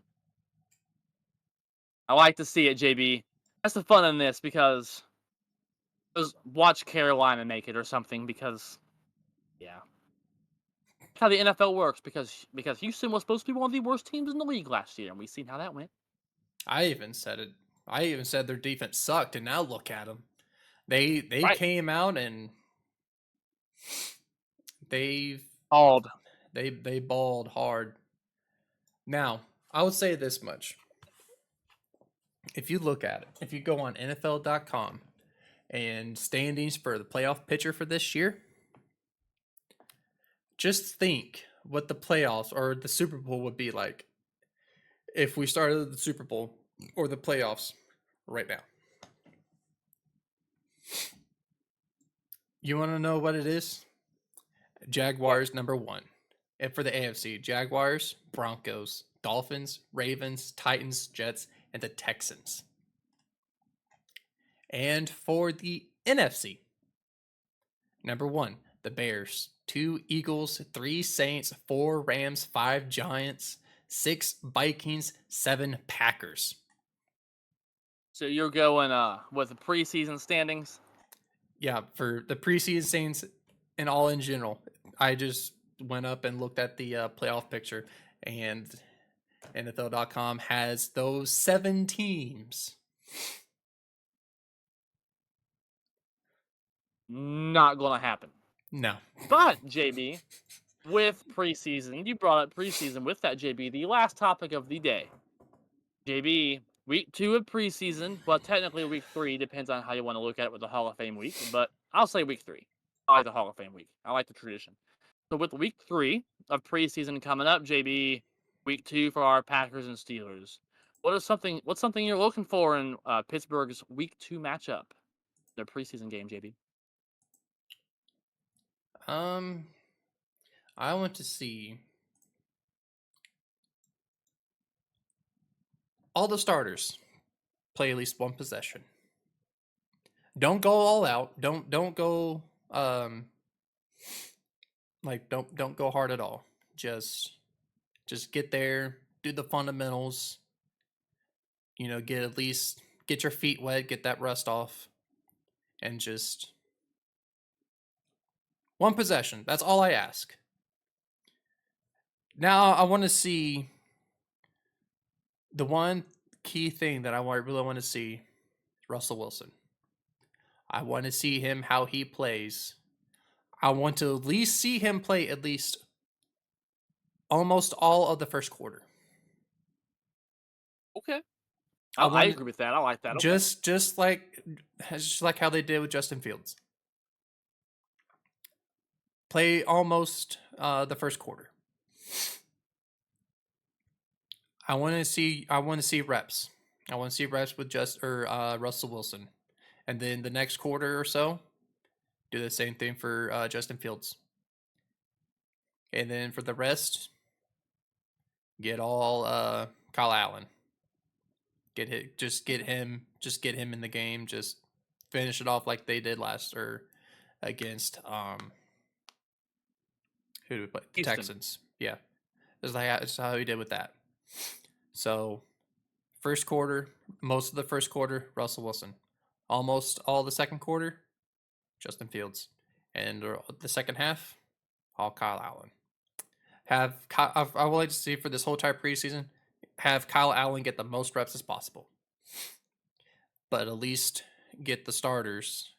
I like to see it, JB. That's the fun in this because just watch Carolina make it or something because yeah. That's how the NFL works because Houston was supposed to be one of the worst teams in the league last year, and we've seen how that went. I even said it. I even said their defense sucked, and now look at them. They Right. came out and they Called. they balled hard. Now, I would say this much. If you look at it, if you go on NFL.com and standings for the playoff picture for this year, just think what the playoffs or the Super Bowl would be like if we started the Super Bowl or the playoffs right now. You want to know what it is? Jaguars number 1. And for the AFC, Jaguars, Broncos, Dolphins, Ravens, Titans, Jets, and the Texans. And for the NFC, number 1, the Bears, 2 Eagles, 3 Saints, 4 Rams, 5 Giants, 6 Vikings, 7 Packers. So you're going with the preseason standings? Yeah, for the preseason Saints and all in general, I just went up and looked at the playoff picture, and NFL.com has those 7 teams. Not gonna happen. No. But JB, with preseason, you brought up preseason with that JB, the last topic of the day. JB, week 2 of preseason, but technically week 3 depends on how you want to look at it with the Hall of Fame week. But I'll say week 3. I like the Hall of Fame week. I like the tradition. So with week 3 of preseason coming up, JB, week 2 for our Packers and Steelers. What's something you're looking for in Pittsburgh's week 2 matchup, their preseason game, JB? Um, I want to see all the starters play at least one possession. Don't go all out. Don't go like don't go hard at all. Just get there, do the fundamentals. You know, get your feet wet, get that rust off, and just one possession. That's all I ask. Now I want to see the one key thing that really want to see Russell Wilson. I want to see him how he plays. I want to at least see him play at least almost all of the first quarter. Okay. I I want agree with that. I like that. Okay. just like how they did with Justin Fields. Play almost the first quarter. I want to see reps. I want to see reps with Russell Wilson, and then the next quarter or so, do the same thing for Justin Fields, and then for the rest, get all Kyle Allen. Just get him in the game. Just finish it off like they did last or against who did we play? The Houston. Texans. Yeah, that's how he did with that. So first quarter, most of the first quarter, Russell Wilson. Almost all the second quarter, Justin Fields, and the second half, all Kyle Allen. I would like to see for this whole entire preseason, have Kyle Allen get the most reps as possible. But at least get the starters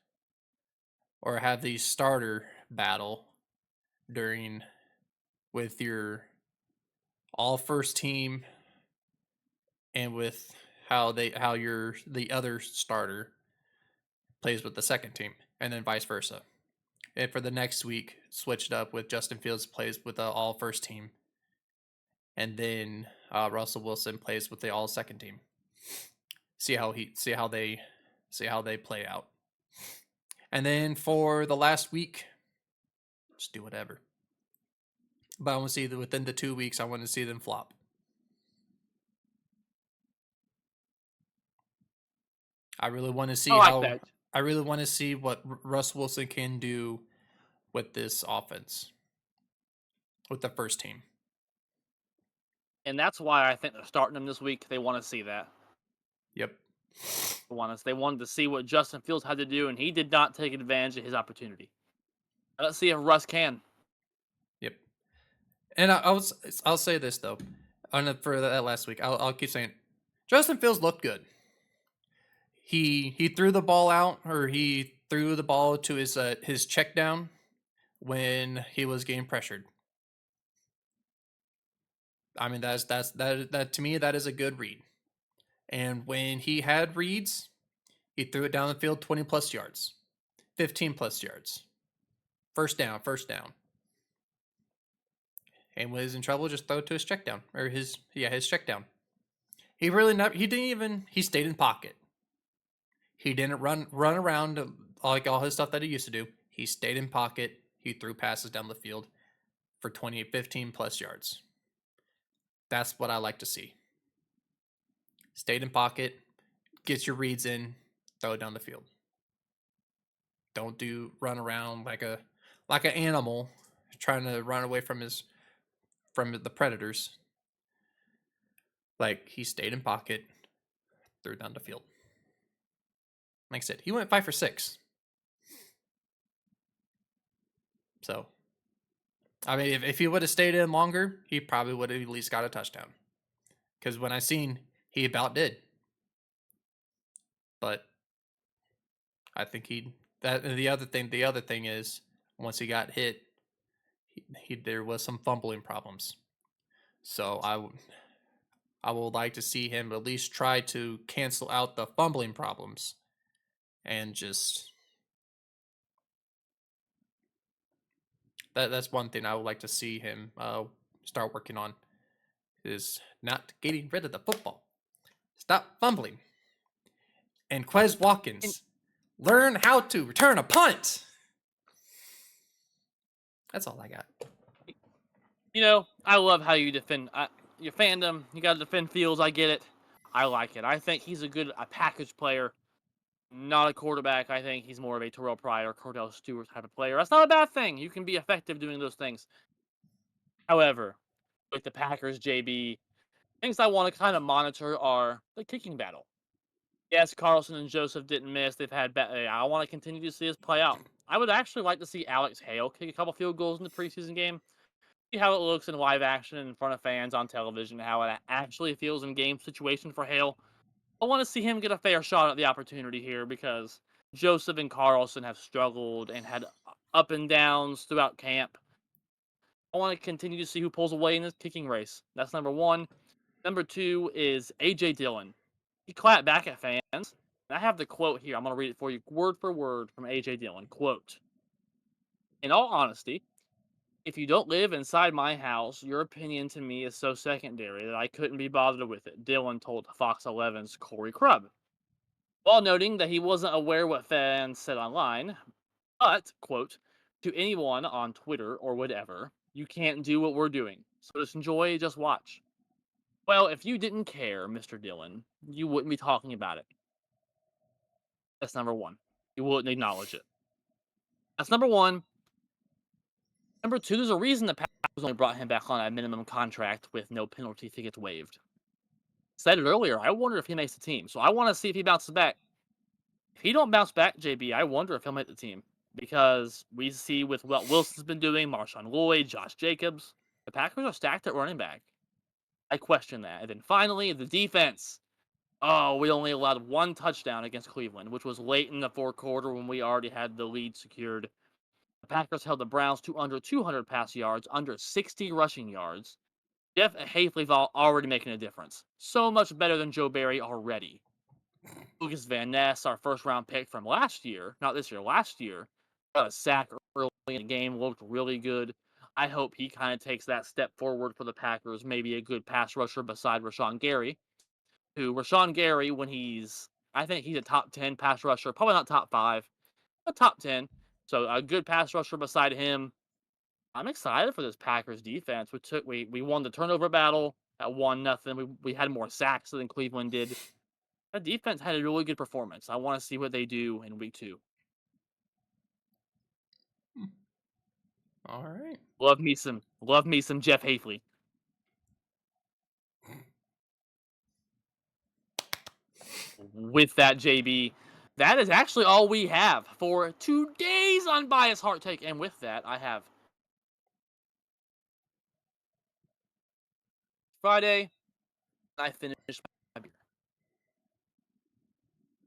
or have the starter battle during with your all first team and with how your the other starter plays with the second team, and then vice versa. And for the next week, switch it up with Justin Fields plays with the all first team, and then Russell Wilson plays with the all second team. See how they play out. And then for the last week, just do whatever. But I want to see that within the 2 weeks, I want to see them flop. I really want to see I really want to see what Russ Wilson can do with this offense, with the first team. And that's why I think they're starting him this week. They want to see that. Yep. They wanted to see what Justin Fields had to do, and he did not take advantage of his opportunity. Let's see if Russ can. Yep. And I'll say this though, for that last week, I'll keep saying, Justin Fields looked good. He threw the ball out, or he threw the ball to his check down when he was getting pressured. I mean, that to me, that is a good read. And when he had reads, he threw it down the field 20 plus yards, 15 plus yards. First down. And when he's in trouble, just throw it to his check down, or his check down. He stayed in pocket. He didn't run around like all his stuff that he used to do. He stayed in pocket. He threw passes down the field for 15 plus yards. That's what I like to see. Stayed in pocket, get your reads in, throw it down the field. Don't run around like an animal trying to run away from the predators. Like, he stayed in pocket, threw it down the field. Like I said, he went 5 for 6. So, I mean, if he would have stayed in longer, he probably would have at least got a touchdown. Because when I seen, he about did. But I think the other thing is, once he got hit, there was some fumbling problems. So I would like to see him at least try to cancel out the fumbling problems, and just that's one thing I would like to see him start working on, is not getting rid of the football. Stop fumbling. And Quez Watkins, learn how to return a punt. That's all I got. You know, I love how you defend your fandom. You got to defend Fields. I get it. I like it. I think he's a package player, not a quarterback. I think he's more of a Terrell Pryor, Cordell Stewart type of player. That's not a bad thing. You can be effective doing those things. However, with the Packers, JB, things I want to kind of monitor are the kicking battle. Yes, Carlson and Joseph didn't miss. They've had I want to continue to see this play out. I would actually like to see Alex Hale kick a couple field goals in the preseason game. See how it looks in live action in front of fans on television, how it actually feels in game situation for Hale. I want to see him get a fair shot at the opportunity here, because Joseph and Carlson have struggled and had up and downs throughout camp. I want to continue to see who pulls away in this kicking race. That's number one. Number two is A.J. Dillon. He clapped back at fans. I have the quote here. I'm going to read it for you word for word from A.J. Dillon. Quote, "In all honesty, if you don't live inside my house, your opinion to me is so secondary that I couldn't be bothered with it," Dillon told Fox 11's Corey Krubb, while noting that he wasn't aware what fans said online. But, quote, "To anyone on Twitter or whatever, you can't do what we're doing. So just enjoy, just watch." Well, if you didn't care, Mr. Dillon, you wouldn't be talking about it. That's number one. You wouldn't acknowledge it. That's number one. Number two, there's a reason the Packers only brought him back on a minimum contract with no penalty if he gets waived. Said it earlier, I wonder if he makes the team. So I want to see if he bounces back. If he don't bounce back, JB, I wonder if he'll make the team. Because we see with what Wilson's been doing, Marshawn Lloyd, Josh Jacobs, the Packers are stacked at running back. I question that. And then finally, the defense. Oh, we only allowed one touchdown against Cleveland, which was late in the fourth quarter when we already had the lead secured. The Packers held the Browns to under 200 pass yards, under 60 rushing yards. Jeff Hafley's already making a difference. So much better than Joe Barry already. Lucas Van Ness, our first round pick from last year, not this year, last year, got a sack early in the game, looked really good. I hope he kind of takes that step forward for the Packers, maybe a good pass rusher beside Rashawn Gary, who Rashawn Gary, I think he's a top 10 pass rusher, probably not top 5, but top 10. So a good pass rusher beside him. I'm excited for this Packers defense. We won the turnover battle at 1-0. We had more sacks than Cleveland did. The defense had a really good performance. I want to see what they do in week 2. All right. Love me some Jeff Hafley. With that, JB, that is actually all we have for today's Unbiased Heart Take. And with that, I have Friday. I finished my beer.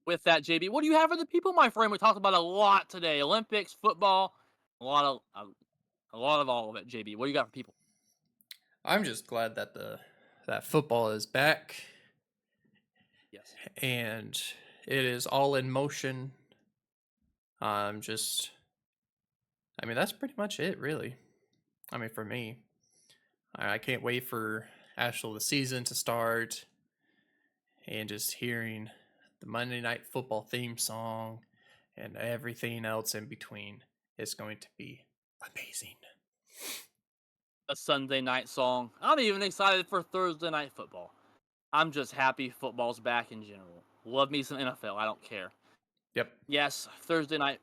With that, JB, what do you have for the people, my friend? We talked about a lot today: Olympics, football, a lot of all of it. JB, what do you got for people? I'm just glad that that football is back. Yes. And it is all in motion. I mean, that's pretty much it, really. I mean, for me, I can't wait for actually the season to start and just hearing the Monday Night Football theme song and everything else in between is going to be amazing. A Sunday night song. I'm even excited for Thursday night football. I'm just happy football's back in general. Love me some NFL. I don't care. Yep. Yes, Thursday night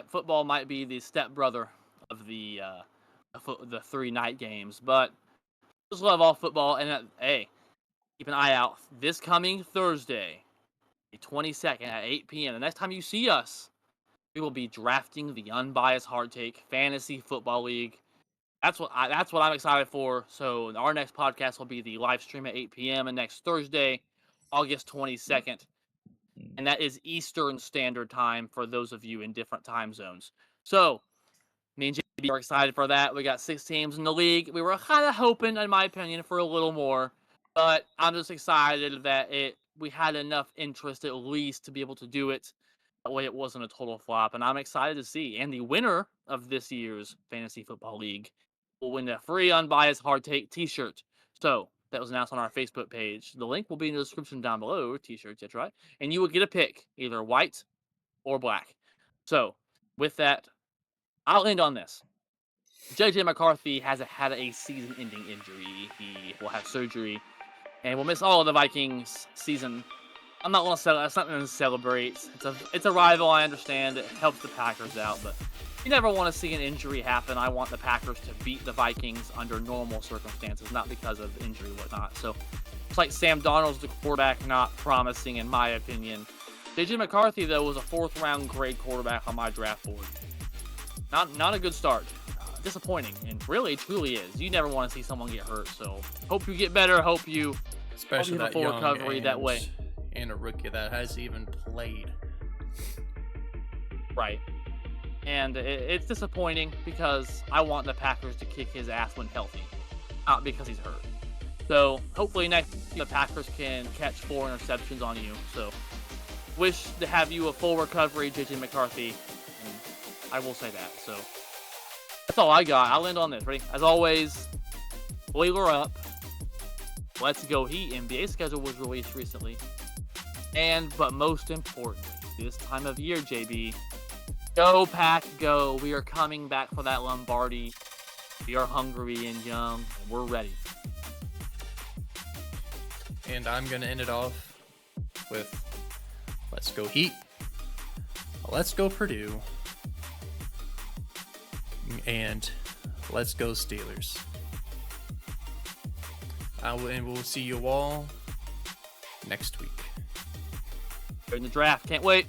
football might be the stepbrother of the 3 night games, but just love all football. And hey, keep an eye out this coming Thursday, the 22nd at 8 p.m. The next time you see us, we will be drafting the Unbiased Hard Take Fantasy Football League. That's what I'm excited for. So our next podcast will be the live stream at 8 p.m. and next Thursday, August 22nd. And that is Eastern Standard Time for those of you in different time zones. So me and JB are excited for that. We got 6 teams in the league. We were kind of hoping, in my opinion, for a little more. But I'm just excited that we had enough interest at least to be able to do it. That way it wasn't a total flop. And I'm excited to see. And the winner of this year's Fantasy Football League will win a free Unbiased Hard Take t-shirt. So that was announced on our Facebook page. The link will be in the description down below. T-shirts, that's right. And you will get a pick, either white or black. So with that, I'll end on this. JJ McCarthy has had a season-ending injury. He will have surgery and will miss all of the Vikings season. I'm not going to celebrate. It's not going to celebrate. It's a rival. I understand. It helps the Packers out, but you never want to see an injury happen. I want the Packers to beat the Vikings under normal circumstances, not because of injury or whatnot. So it's like Sam Darnold's the quarterback, not promising in my opinion. JJ McCarthy, though, was a 4th-round grade quarterback on my draft board. Not a good start. Disappointing, and really, truly is. You never want to see someone get hurt, so hope you get better. Hope you Especially have a that full young recovery that way. And a rookie that hasn't even played. Right. And it's disappointing because I want the Packers to kick his ass when healthy, not because he's hurt. So hopefully next year the Packers can catch 4 interceptions on you. So wish to have you a full recovery, JJ McCarthy. And I will say that. So that's all I got. I'll end on this. Ready? As always, boiler up. Let's go Heat. NBA schedule was released recently. But most importantly, this time of year, JB, go Pack, go. We are coming back for that Lombardi. We are hungry and young, and we're ready. And I'm going to end it off with let's go Heat. Let's go Purdue. And let's go Steelers. And we'll see you all next week. In the draft. Can't wait.